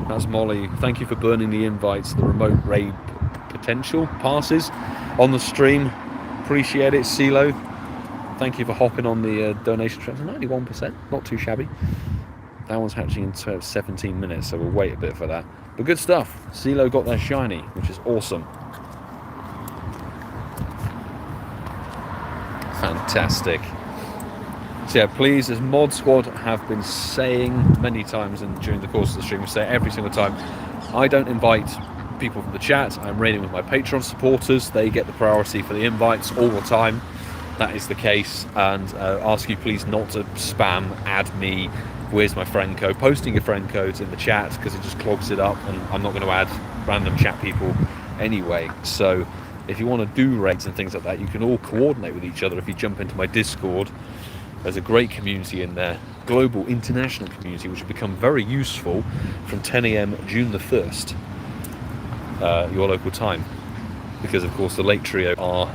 A: That's Molly. Thank you for burning the invites, the remote raid potential passes on the stream. Appreciate it, CeeCeeismad. Thank you for hopping on the donation track. 91%. Not too shabby. That one's hatching in 17 minutes, so we'll wait a bit for that. But good stuff. CeeCeeismad got their shiny, which is awesome. Fantastic. So yeah, please, as Mod Squad have been saying many times and during the course of the stream, we say every single time, I don't invite people from the chat. I'm raiding with my Patreon supporters. They get the priority for the invites all the time. That is the case. And ask you please not to spam, add me, where's my friend code, posting your friend codes in the chat, because it just clogs it up, and I'm not going to add random chat people anyway. So if you want to do raids and things like that, you can all coordinate with each other if you jump into my Discord. There's a great community in there, global international community, which will become very useful from 10 AM June the 1st, your local time, because of course the Lake Trio are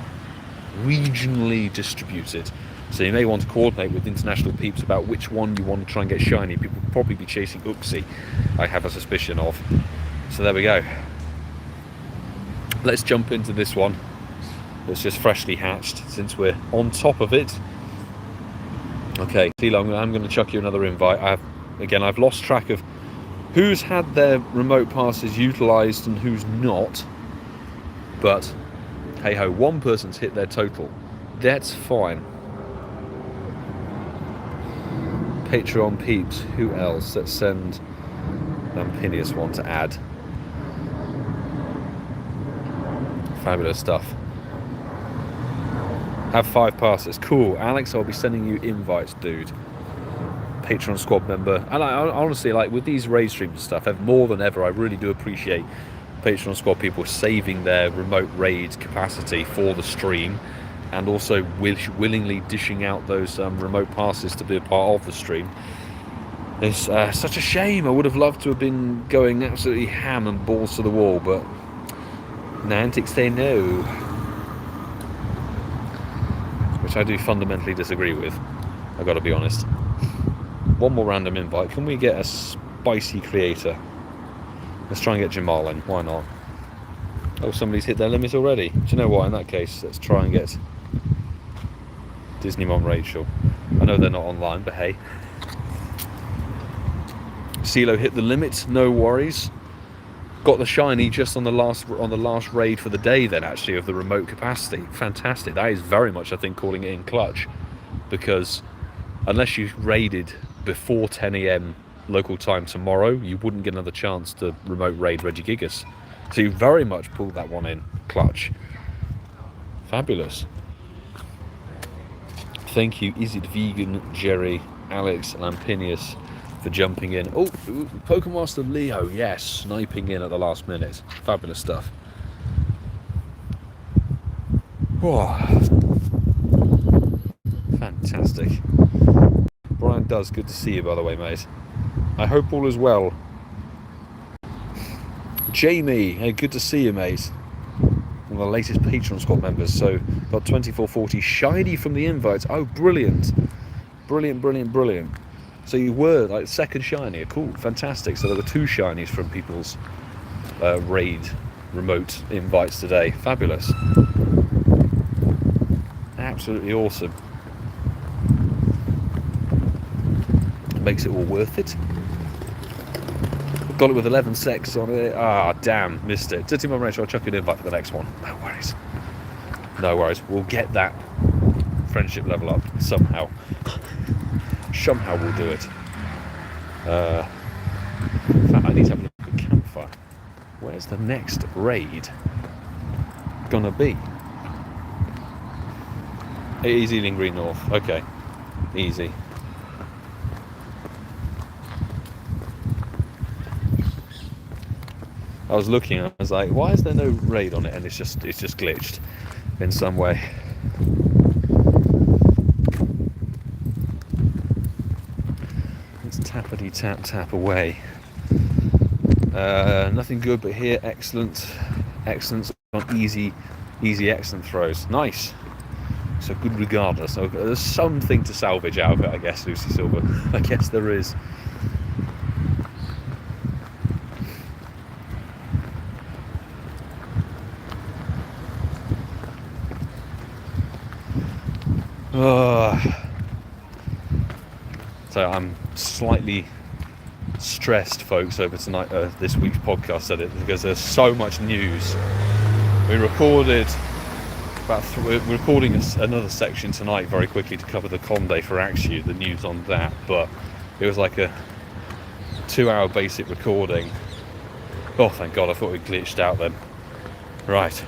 A: regionally distributed. So you may want to coordinate with international peeps about which one you want to try and get shiny. People will probably be chasing Uxie, I have a suspicion of. So there we go. Let's jump into this one. It's just freshly hatched, since we're on top of it. Okay, CeeCeeismad, I'm going to chuck you another invite. I've lost track of who's had their remote passes utilised and who's not. But hey ho, one person's hit their total. That's fine. Patreon peeps, who else? Let's send Lampinius one to add. Fabulous stuff. Have 5 passes. Cool. Alex, I'll be sending you invites, dude. Patreon squad member. And I honestly, like, with these raid streams and stuff, more than ever, I really do appreciate Patreon squad people saving their remote raid capacity for the stream, and also willingly dishing out those remote passes to be a part of the stream. It's such a shame. I would have loved to have been going absolutely ham and balls to the wall, but Niantic say no. Which I do fundamentally disagree with, I've got to be honest. One more random invite. Can we get a spicy creator? Let's try and get Jamal in. Why not? Oh, somebody's hit their limit already. Do you know what? In that case, let's try and get Disney Mom Rachel. I know they're not online, but hey. CeeCeeismad hit the limit. No worries. Got the shiny just on the last raid for the day then, actually, of the remote capacity. Fantastic. That is very much, I think, calling it in clutch, because unless you raided before 10 AM local time tomorrow, you wouldn't get another chance to remote raid Regigigas. So you very much pulled that one in clutch. Fabulous. Thank you, Is It Vegan, Jerry, Alex, Lampinius, for jumping in. Oh, Pokemon Master Leo, yes, sniping in at the last minute. Fabulous stuff. Whoa. Fantastic. Brian Does, good to see you, by the way, mate. I hope all is well. Jamie, hey, good to see you, mate. One of the latest Patreon squad members. So, got 2440 shiny from the invites. Oh, brilliant. Brilliant, brilliant, brilliant. So you were like second shiny. Cool, fantastic. So there were 2 shinies from people's raid remote invites today. Fabulous. Absolutely awesome. It makes it all worth it. Got it with 11 secs on it. Ah, damn, missed it. City Mom Rachel, I'll chuck you an invite for the next one. No worries. No worries. We'll get that friendship level up somehow. Somehow we'll do it. In fact, I need to have a look at Campfire. Where's the next raid gonna be? Easy in Green North. Okay, easy. I was looking, I was like, why is there no raid on it? And it's just glitched in some way. Let's tappity tap away. Nothing good but here. Excellent on easy excellent throws. Nice. So good regardless. So there's something to salvage out of it, I guess, LucySilver. I guess there is. So I'm slightly stressed, folks, over tonight, this week's podcast edit, because there's so much news. We recorded we're recording another section tonight very quickly to cover the Conde for Axu, the news on that, but it was like a 2-hour basic recording. Oh, thank God, I thought it glitched out then. Right.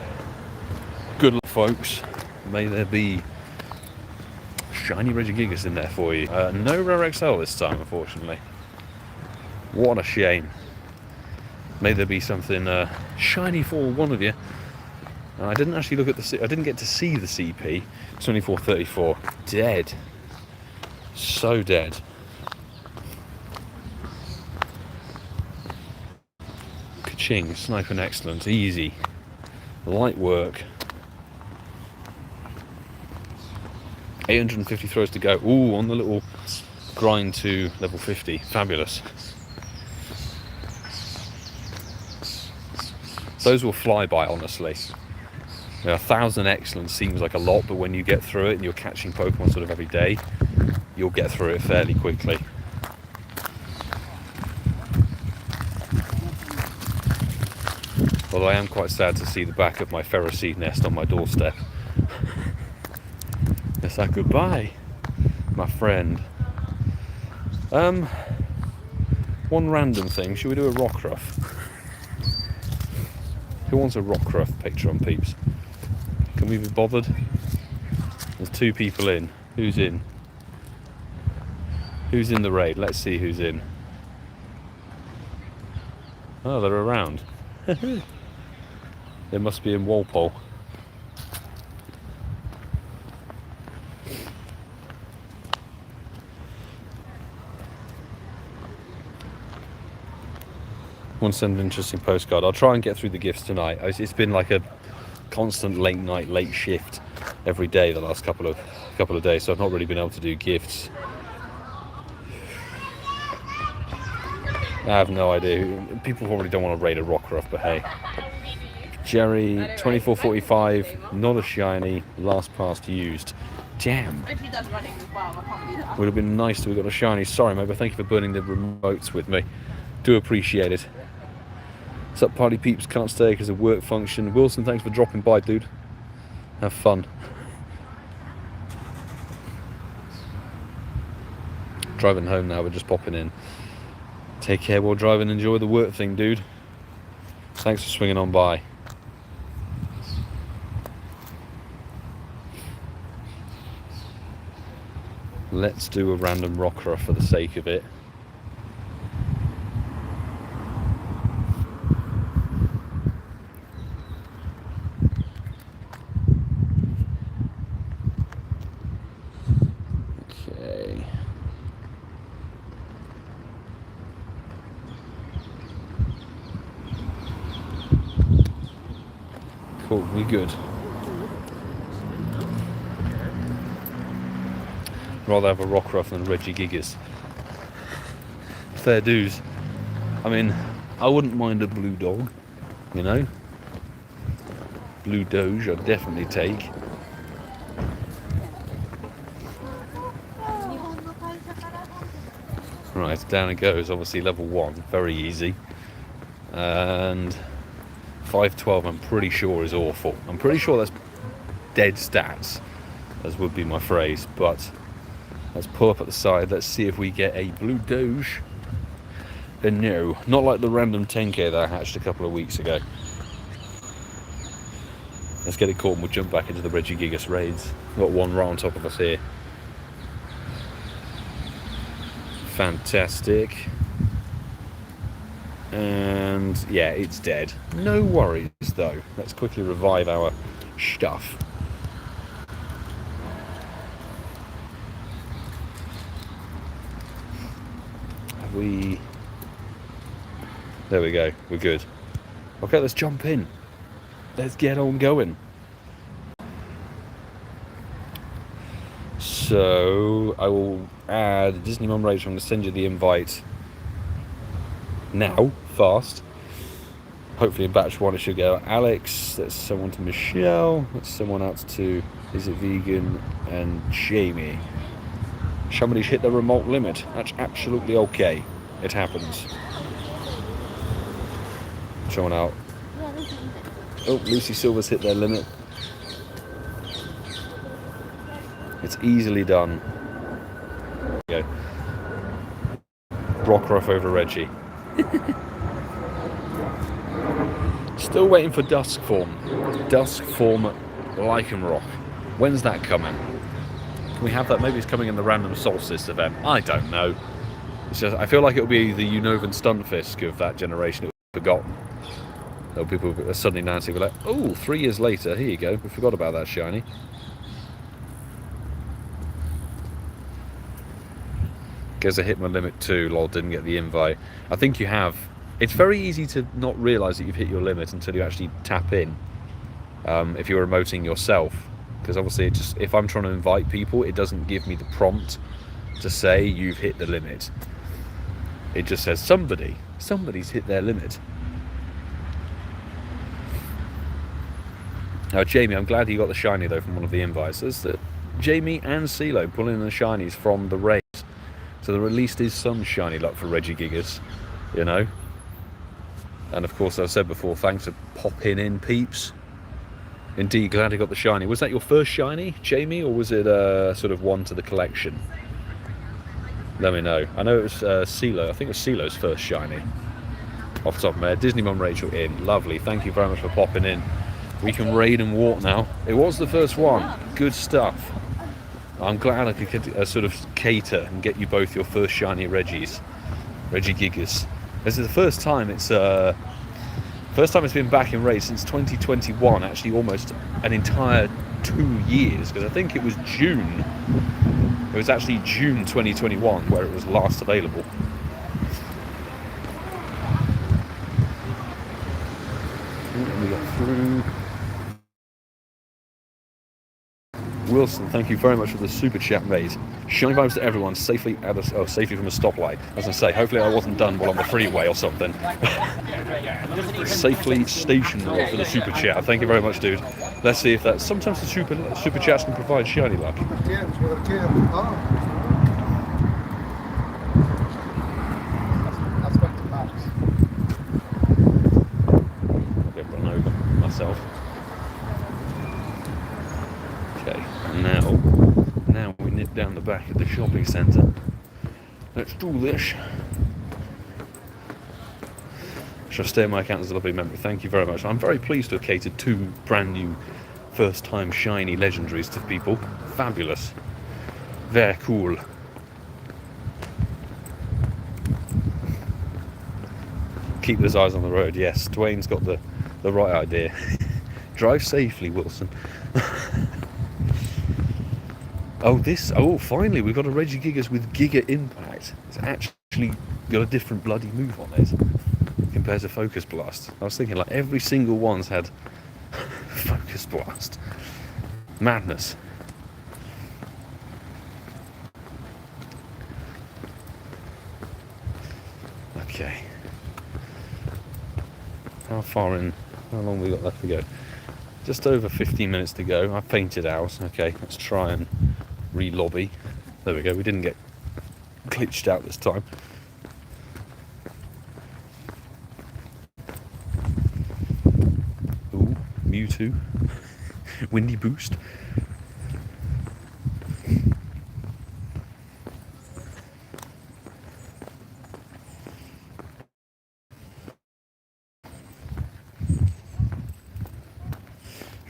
A: Good luck, folks. May there be shiny Regigigas in there for you. No Rare XL this time, unfortunately. What a shame. May there be something shiny for one of you. I didn't actually look at I didn't get to see the CP. 2434. Dead. So dead. Ka-ching. Sniping excellent. Easy. Light work. 850 throws to go. Ooh, on the little grind to level 50. Fabulous. Those will fly by, honestly. 1,000 excellence seems like a lot, but when you get through it and you're catching Pokemon sort of every day, you'll get through it fairly quickly. Although I am quite sad to see the back of my Ferroseed nest on my doorstep. Yes, goodbye, my friend. One random thing. Should we do a Rockruff? Who wants a Rockruff picture on Peeps? Can we be bothered? There's 2 people in. Who's in? Who's in the raid? Let's see who's in. Oh, they're around. They must be in Walpole. Want to send an interesting postcard. I'll try and get through the gifts tonight. It's been like a constant late night, late shift every day the last couple of days, so I've not really been able to do gifts. I have no idea. People probably don't want to raid a Rockruff, but hey. Jerry, 2445, not a shiny, last past used. Damn. Would have been nice to have got a shiny. Sorry, mate, but thank you for burning the remotes with me. Do appreciate it. What's up, party peeps? Can't stay because of work function. Wilson, thanks for dropping by, dude. Have fun. Driving home now, we're just popping in. Take care while driving, enjoy the work thing, dude. Thanks for swinging on by. Let's do a random Rockruff for the sake of it. Cool, we good. Rather have a Rockruff than Regigigas. Fair dues. I mean, I wouldn't mind a blue dog, you know. Blue Doge I'd definitely take. Right, down it goes. Obviously level 1, very easy. And 512 I'm pretty sure is awful. I'm pretty sure that's dead stats, as would be my phrase, but let's pull up at the side. Let's see if we get a blue Doge. And no, not like the random 10k that I hatched a couple of weeks ago. Let's get it caught and we'll jump back into the Regigigas raids. Got one right on top of us here. Fantastic. And yeah, it's dead. No worries though. Let's quickly revive our stuff. There we go, we're good. Okay, let's jump in. Let's get on going. So I will add Disney Mum Rachel. I'm going to send you the invite now, fast. Hopefully in batch one it should go. Alex, that's someone to Michelle, that's someone else to Is It Vegan, and Jamie. Somebody's hit the remote limit. That's absolutely okay. It happens. Someone out. Oh, LucySilver's hit their limit. It's easily done. There we go. Rockruff over Reggie. Still waiting for Dusk Form. Dusk Form Lycanroc. When's that coming? Can we have that? Maybe it's coming in the random solstice event. I don't know. It's just, I feel like it'll be the Unovan Stunfisk of that generation. It was forgotten. There'll be people suddenly Nancy will be like, oh, 3 years later, here you go. We forgot about that shiny. Guess I hit my limit too. Lol, didn't get the invite. I think you have. It's very easy to not realise that you've hit your limit until you actually tap in. If you're emoting yourself. Because obviously, if I'm trying to invite people, it doesn't give me the prompt to say you've hit the limit. It just says somebody's hit their limit. Now, Jamie, I'm glad you got the shiny though from one of the invites. There's the Jamie and CeeCeeismad pulling the shinies from the race. So there at least is some shiny luck for Regigigas, you know. And of course, I've said before, thanks for popping in, peeps. Indeed, glad I got the shiny. Was that your first shiny, Jamie, or was it sort of one to the collection? Let me know. I know it was CeeCeeismad. I think it was CeeCeeismad's first shiny. Off the top of my head. Disney Mum Rachel in. Lovely. Thank you very much for popping in. We can raid and walk now. It was the first one. Good stuff. I'm glad I could sort of cater and get you both your first shiny Regigigas. This is the first time it's been back in race since 2021. Actually, almost an entire 2 years, because I think it was June. It was actually June 2021 where it was last available. And we got through. Wilson, thank you very much for the super chat, mate. Shiny vibes to everyone. Safely at us. Oh, safely from a stoplight. As I say, hopefully I wasn't done while on the freeway or something. Safely stationary for the super chat. Thank you very much, dude. Let's see if that. Sometimes the super chats can provide shiny luck. I'll get run over myself. Okay, now we nip down the back of the shopping centre. Let's do this. Shall I stay on my account as a lovely member? Thank you very much. I'm very pleased to have catered 2 brand new first-time shiny legendaries to people. Fabulous. Very cool. Keep those eyes on the road. Yes, Dwayne's got the right idea. Drive safely, Wilson. Oh, finally, we've got a Regigigas with Giga Impact. It's actually got a different bloody move on it compared to Focus Blast. I was thinking, like, every single one's had Focus Blast. Madness. Okay. How long have we got left to go? Just over 15 minutes to go. I painted out. Okay, let's try and re-lobby. There we go. We didn't get glitched out this time. Ooh, Mewtwo. Windy Boost.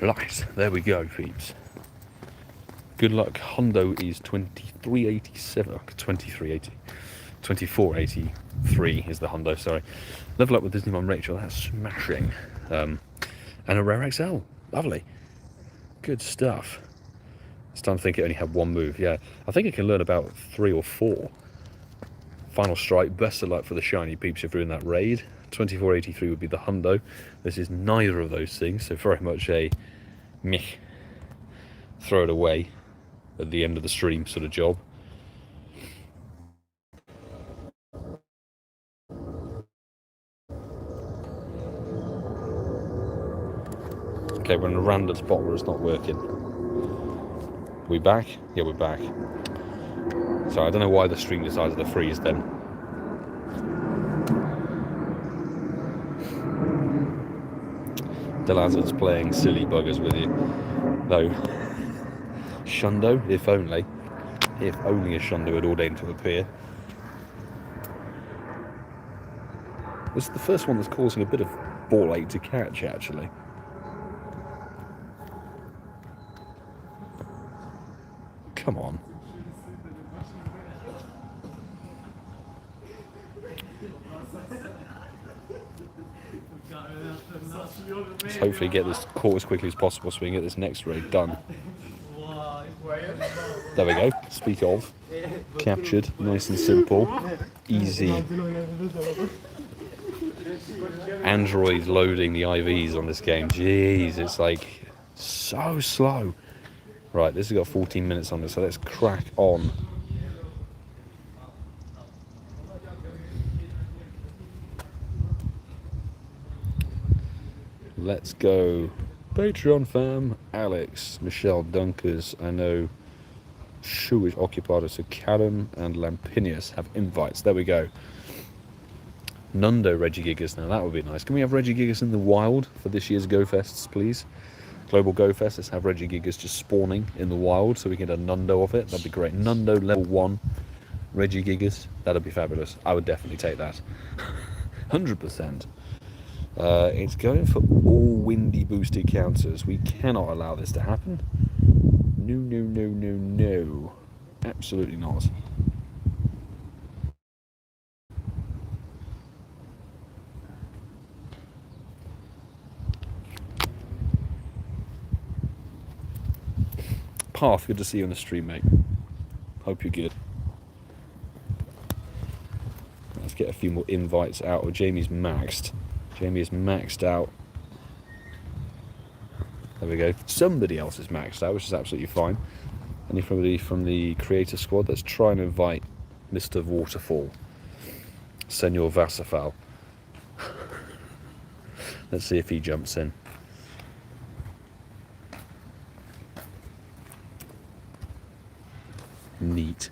A: Right, there we go, peeps. Good luck. Hundo is 2387. 2380. 2483 is the hundo, sorry. Level up with Disney Mum Rachel, that's smashing. And a Rare XL, lovely. Good stuff. It's time to think it only had one move, yeah. I think it can learn about 3 or 4. Final strike, best of luck for the shiny peeps if you're in that raid. 2483 would be the hundo. This is neither of those things, so very much a meh, throw it away at the end of the stream sort of job. Okay, we're in a random spot where it's not working. We back? Yeah, we're back. So I don't know why the stream decided to freeze then. Delazard's playing silly buggers with you. No. Shundo, if only. If only a Shundo had ordained to appear. This is the first one that's causing a bit of ball ache to catch, actually. Come on. Let's hopefully get this caught as quickly as possible so we can get this next raid done. There we go. Speak of. Captured. Nice and simple. Easy. Android loading the IVs on this game. Jeez, it's like so slow. Right, this has got 14 minutes on it, so let's crack on. Let's go. Patreon fam, Alex, Michelle Dunkers, I know Shu is occupied, so Callum and Lampinius have invites. There we go. Nundo Regigigas now, that would be nice. Can we have Regigigas in the wild for this year's Go Fests, please? Global Go Fest, let's have Regigigas just spawning in the wild so we can get a Nundo of it. That'd be great. Nundo level 1 Regigigas, that'd be fabulous. I would definitely take that. 100%. It's going for all windy boosted counters. We cannot allow this to happen. No, no, no, no, no. Absolutely not. Path, good to see you on the stream, mate. Hope you're good. Let's get a few more invites out. Or Jamie's maxed. Jamie is maxed out. There we go. Somebody else is maxed out, which is absolutely fine. Anybody from the creator squad? Let's try and invite Mr. Waterfall. Senor Vassafal. Let's see if he jumps in. Neat.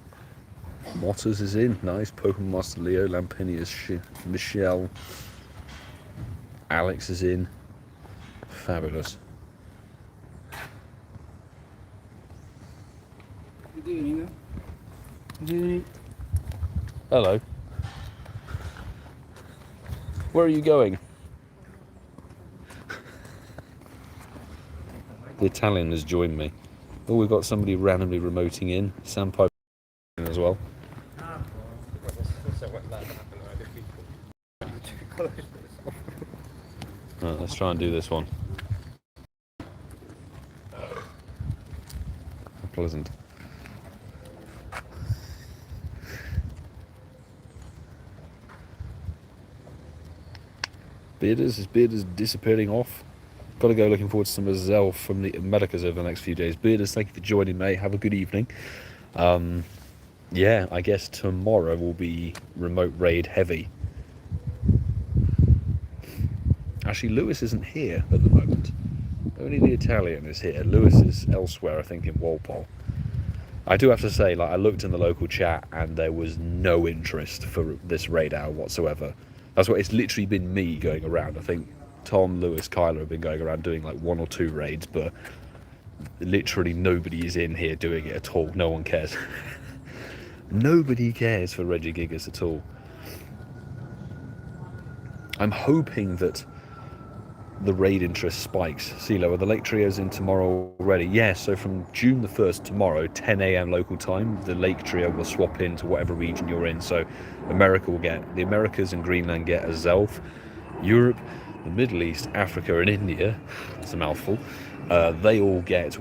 A: Motters is in. Nice. Pokemon Master Leo, Lampinius, Michelle. Alex is in. Fabulous. Hello. Where are you going? The Italian has joined me. Oh, we've got somebody randomly remoting in. Sandpiper as well. Right, let's try and do this one. Pleasant. His beard is disappearing off. Got to go looking forward to some of Zell from the Medicas over the next few days. Bearders, thank you for joining, mate. Have a good evening. Yeah, I guess tomorrow will be remote raid heavy. Actually, Lewis isn't here at the moment. Only the Italian is here. Lewis is elsewhere, I think, in Walpole. I do have to say, like, I looked in the local chat and there was no interest for this raid hour whatsoever. That's what it's literally been me going around. I think Tom, Lewis, Kyler have been going around doing like 1 or 2 raids, but literally nobody is in here doing it at all. No one cares. Nobody cares for Regigigas at all. I'm hoping that the raid interest spikes. CeeCeeismad, are the lake trios in tomorrow already? Yes, so from June the 1st tomorrow, 10 a.m. local time, the lake trio will swap into whatever region you're in. So America will get, the Americas and Greenland get a Zelf, Europe, the Middle East, Africa and India, it's a mouthful, we all get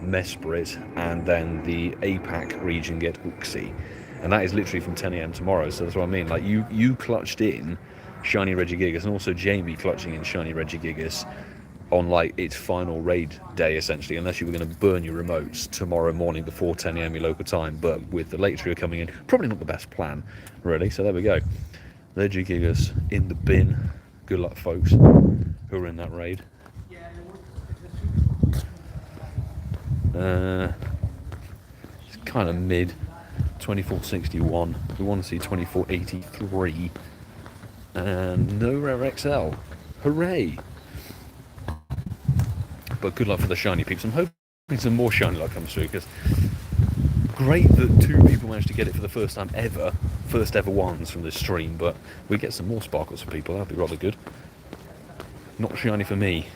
A: Mesprit, and then the APAC region get Uxie. And that is literally from 10 a.m. tomorrow, so that's what I mean. Like, you clutched in Shiny Regigigas, and also Jamie clutching in Shiny Regigigas on, like, its final raid day, essentially, unless you were going to burn your remotes tomorrow morning before 10 a.m. your local time. But with the late trio coming in, probably not the best plan, really. So there we go. Regigigas in the bin. Good luck, folks, who are in that raid. It's kind of mid. 2461. We want to see 2483. And no rare XL. Hooray! But good luck for the shiny peeps. I'm hoping some more shiny luck comes through, because great that 2 people managed to get it for the first time ever. First ever ones from this stream, but we get some more sparkles for people. That'd be rather good. Not shiny for me.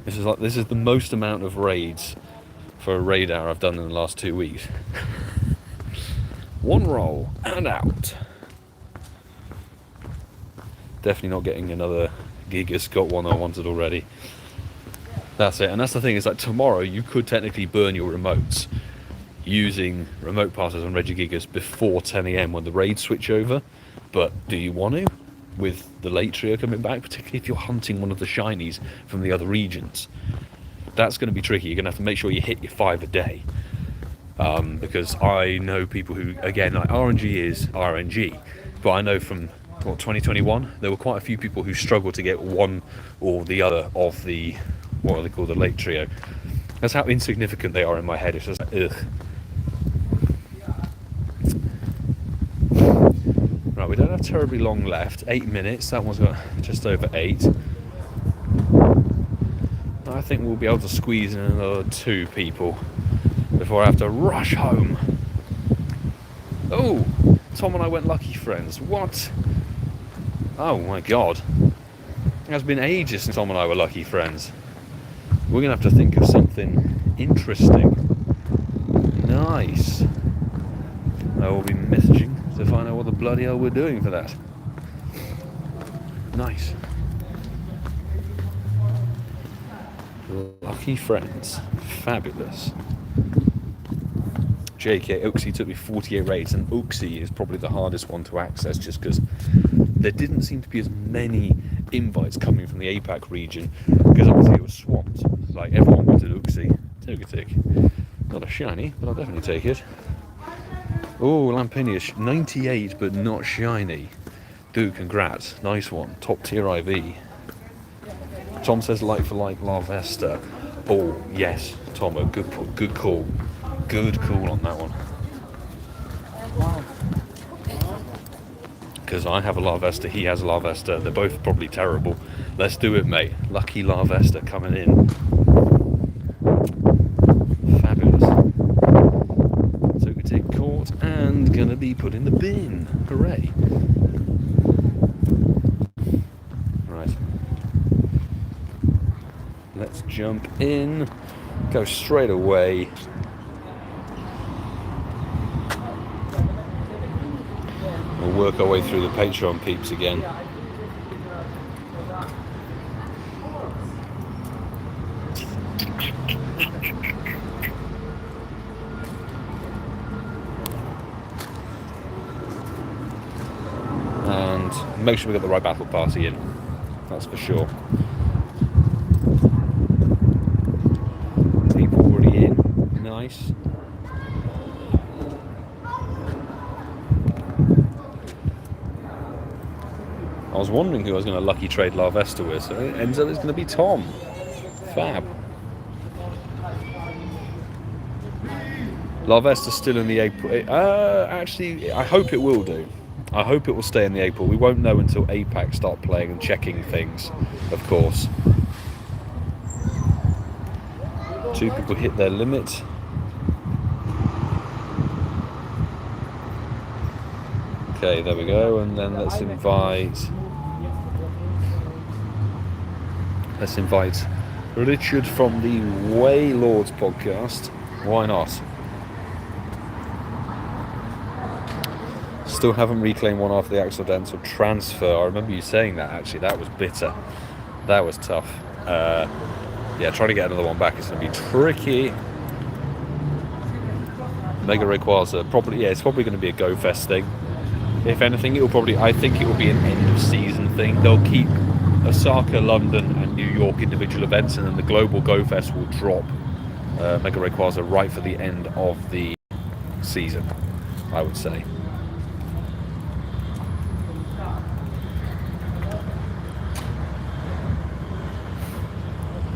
A: This is the most amount of raids for a raid hour I've done in the last 2 weeks. 1 roll and out. Definitely not getting another Gigas. Got one I wanted already. That's it. And that's the thing, is that tomorrow you could technically burn your remotes using remote passes on Regigigas before 10 a.m. when the raids switch over. But do you want to? With the late trio coming back, particularly if you're hunting one of the shinies from the other regions. That's going to be tricky. You're going to have to make sure you hit your 5 a day. Because I know people who, again, like, RNG is RNG. But I know from, 2021, there were quite a few people who struggled to get one or the other of the, what are they called, the late trio. That's how insignificant they are in my head. It's just like, ugh. Right, we don't have terribly long left. 8 minutes. That one's got just over 8. I think we'll be able to squeeze in another 2 people before I have to rush home. Oh, Tom and I went lucky friends. What? Oh my god. It has been ages since Tom and I were lucky friends. We're going to have to think of something interesting. Nice. I will be messaging to find out what the bloody hell we're doing for that. Nice. Lucky friends. Fabulous. JK, Uxie took me 48 raids, and Uxie is probably the hardest one to access, just because there didn't seem to be as many invites coming from the APAC region, because obviously it was swamped. Like, everyone wanted Uxie. Togetic. Not a shiny, but I'll definitely take it. Oh, Lampinius, 98 but not shiny. Dude, congrats. Nice one. Top tier IV. Tom says like for like Larvesta. Oh, yes, Tomo, good call. Good call. Good call on that one. Because I have a Larvesta, he has a Larvesta. They're both probably terrible. Let's do it, mate. Lucky Larvesta coming in. Fabulous. So we take caught and gonna be put in the bin. Hooray. Right. Let's jump in. Go straight away. We'll work our way through the Patreon peeps again. And make sure we get the right battle party in. That's for sure. People already in. Nice. I was wondering who I was going to lucky trade Larvesta with, so it ends up it's going to be Tom. Fab. Larvesta's still in the April. Actually, I hope it will do. I hope it will stay in the April. We won't know until APAC start playing and checking things, of course. 2 people hit their limit. Okay, there we go, and then let's invite Let's invite Richard from the Waylords podcast. Why not? Still haven't reclaimed one after the accidental transfer. I remember you saying that, actually. That was bitter. That was tough. Yeah, trying to get another one back is going to be tricky. Mega Rayquaza, probably, yeah, it's probably going to be a Go Fest thing. If anything, I think it will be an end of season thing. They'll keep Osaka, London, and New York individual events, and then the global Go Fest will drop Mega Rayquaza right for the end of the season, I would say.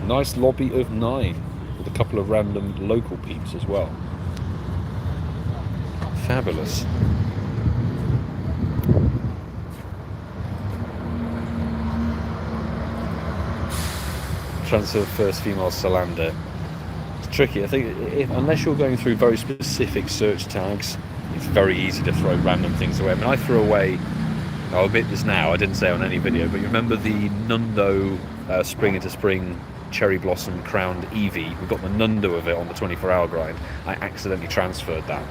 A: Nice lobby of 9 with a couple of random local peeps as well. Fabulous. Transfer first female Salander. It's tricky. I think unless you're going through very specific search tags, it's very easy to throw random things away. I mean, I threw away, I'll admit this now, I didn't say on any video, but you remember the Nundo Spring into Spring Cherry Blossom Crowned Eevee? We got the Nundo of it on the 24-hour grind. I accidentally transferred that.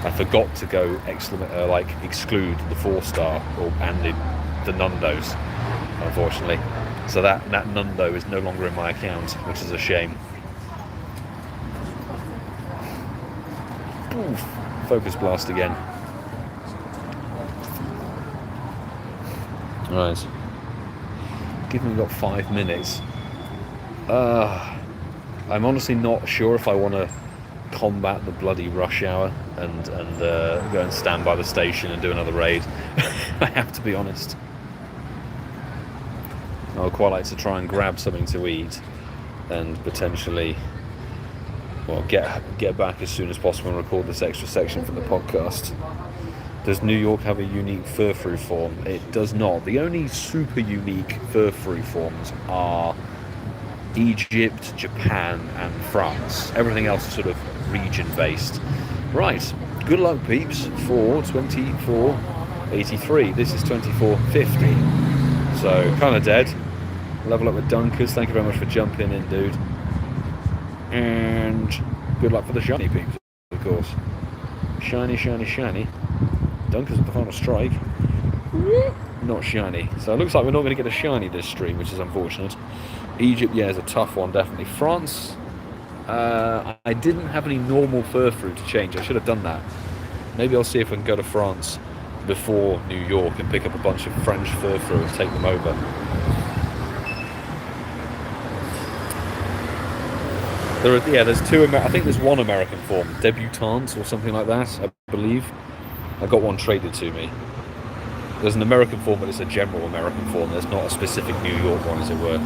A: I forgot to go exclude the 4-star and the Nundos, unfortunately. So that Nundo is no longer in my account, which is a shame. Oof. Focus Blast again. Right. Given we've got 5 minutes, I'm honestly not sure if I want to combat the bloody rush hour and go and stand by the station and do another raid. I have to be honest. I would quite like to try and grab something to eat and potentially, well, get back as soon as possible and record this extra section for the podcast. Does New York have a unique Furfrou form? It does not. The only super unique Furfrou forms are Egypt, Japan and France. Everything else is sort of region based. Right, good luck peeps for 2483. This is 2450. So, kind of dead. Level up with Dunkers. Thank you very much for jumping in, dude. And good luck for the shiny peeps, of course. Shiny, shiny, shiny. Dunkers at the final strike. Not shiny. So it looks like we're not going to get a shiny this stream, which is unfortunate. Egypt, yeah, is a tough one, definitely. France, I didn't have any normal Furfrou to change. I should have done that. Maybe I'll see if I can go to France before New York and pick up a bunch of French Furfrou and take them over. There's 2. I think there's 1 American form, Debutante or something like that, I believe. I got one traded to me. There's an American form, but it's a general American form. There's not a specific New York one, as it were.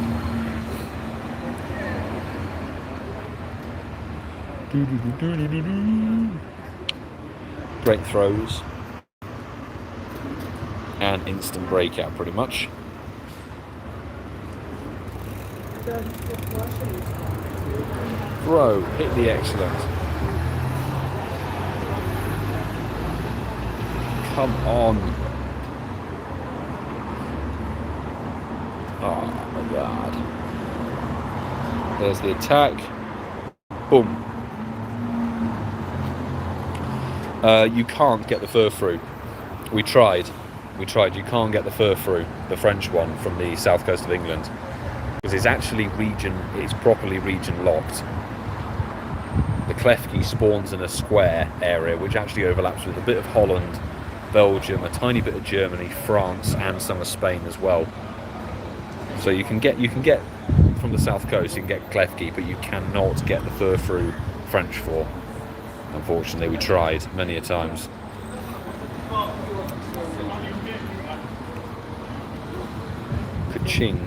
A: Great throws. And instant breakout, pretty much. Bro, hit the excellent. Come on. Oh my god. There's the attack. Boom. You can't get the Furfrou. We tried. You can't get the Furfrou, the French one from the south coast of England, because it's actually properly region locked. The Klefki spawns in a square area, which actually overlaps with a bit of Holland, Belgium, a tiny bit of Germany, France, and some of Spain as well. So you can get from the south coast, you can get Klefki, but you cannot get the Furfrou French form. Unfortunately, we tried many a times. Ka-ching.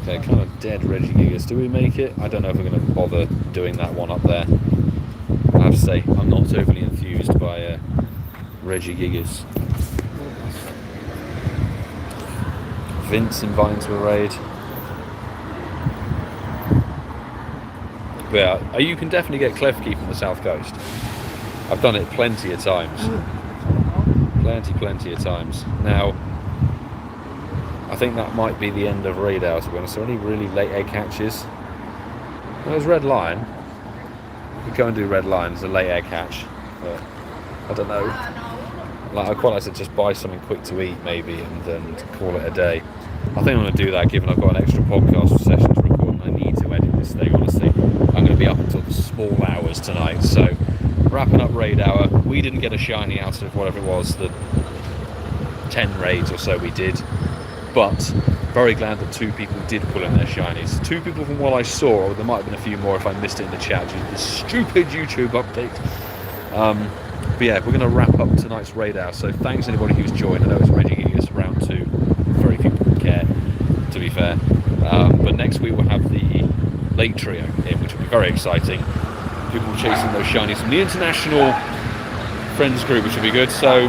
A: Okay, kind of dead Regigigas. Do we make it? I don't know if we're going to bother doing that one up there. I have to say, I'm not overly enthused by Regigigas. Vince invites to a raid. But yeah, you can definitely get Klefki from the south coast. I've done it plenty of times. Plenty of times. Now, think that might be the end of raid hour, to be honest. So any really late egg hatches. Well, there's Red Lion. We go and do Red Lion as a late egg hatch. But I don't know. Like, I quite like to just buy something quick to eat, maybe, and then call it a day. I think I'm going to do that, given I've got an extra podcast session to record, and I need to edit this thing, honestly. I'm going to be up until the small hours tonight, so wrapping up raid hour. We didn't get a shiny out of whatever it was, the 10 raids or so we did, but very glad that 2 people did pull in their shinies. 2 people from what I saw, or there might have been a few more if I missed it in the chat due to the stupid YouTube update. But yeah, we're going to wrap up tonight's raid hour, so thanks anybody who's joined. I know it's Regigigas round 2, very few people care, to be fair. But next week we'll have the late trio in, which will be very exciting. People chasing those shinies from the international friends group, which will be good. So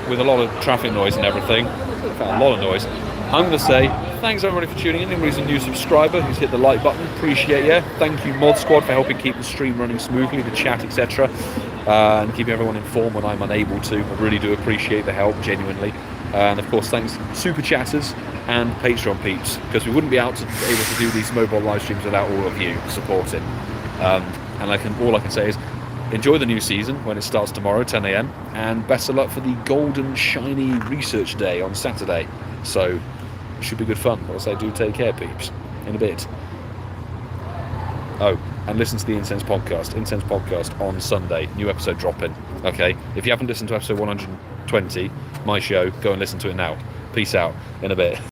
A: with a lot of traffic noise and everything, in fact, a lot of noise, I'm going to say thanks everybody for tuning in. Anybody who's a new subscriber who's hit the like button, appreciate you. Thank you Mod Squad for helping keep the stream running smoothly, the chat, etc. And keeping everyone informed when I'm unable to. I really do appreciate the help, genuinely. And of course, thanks Super Chatters and Patreon peeps, because we wouldn't be able to do these mobile live streams without all of you supporting. And all I can say is enjoy the new season when it starts tomorrow, 10 AM, and best of luck for the Golden Shiny Research Day on Saturday. So it should be good fun. I'll say do take care, peeps. In a bit. Oh, and listen to the Incense podcast on Sunday. New episode dropping. Okay, if you haven't listened to episode 120, my show, go and listen to it now. Peace out. In a bit.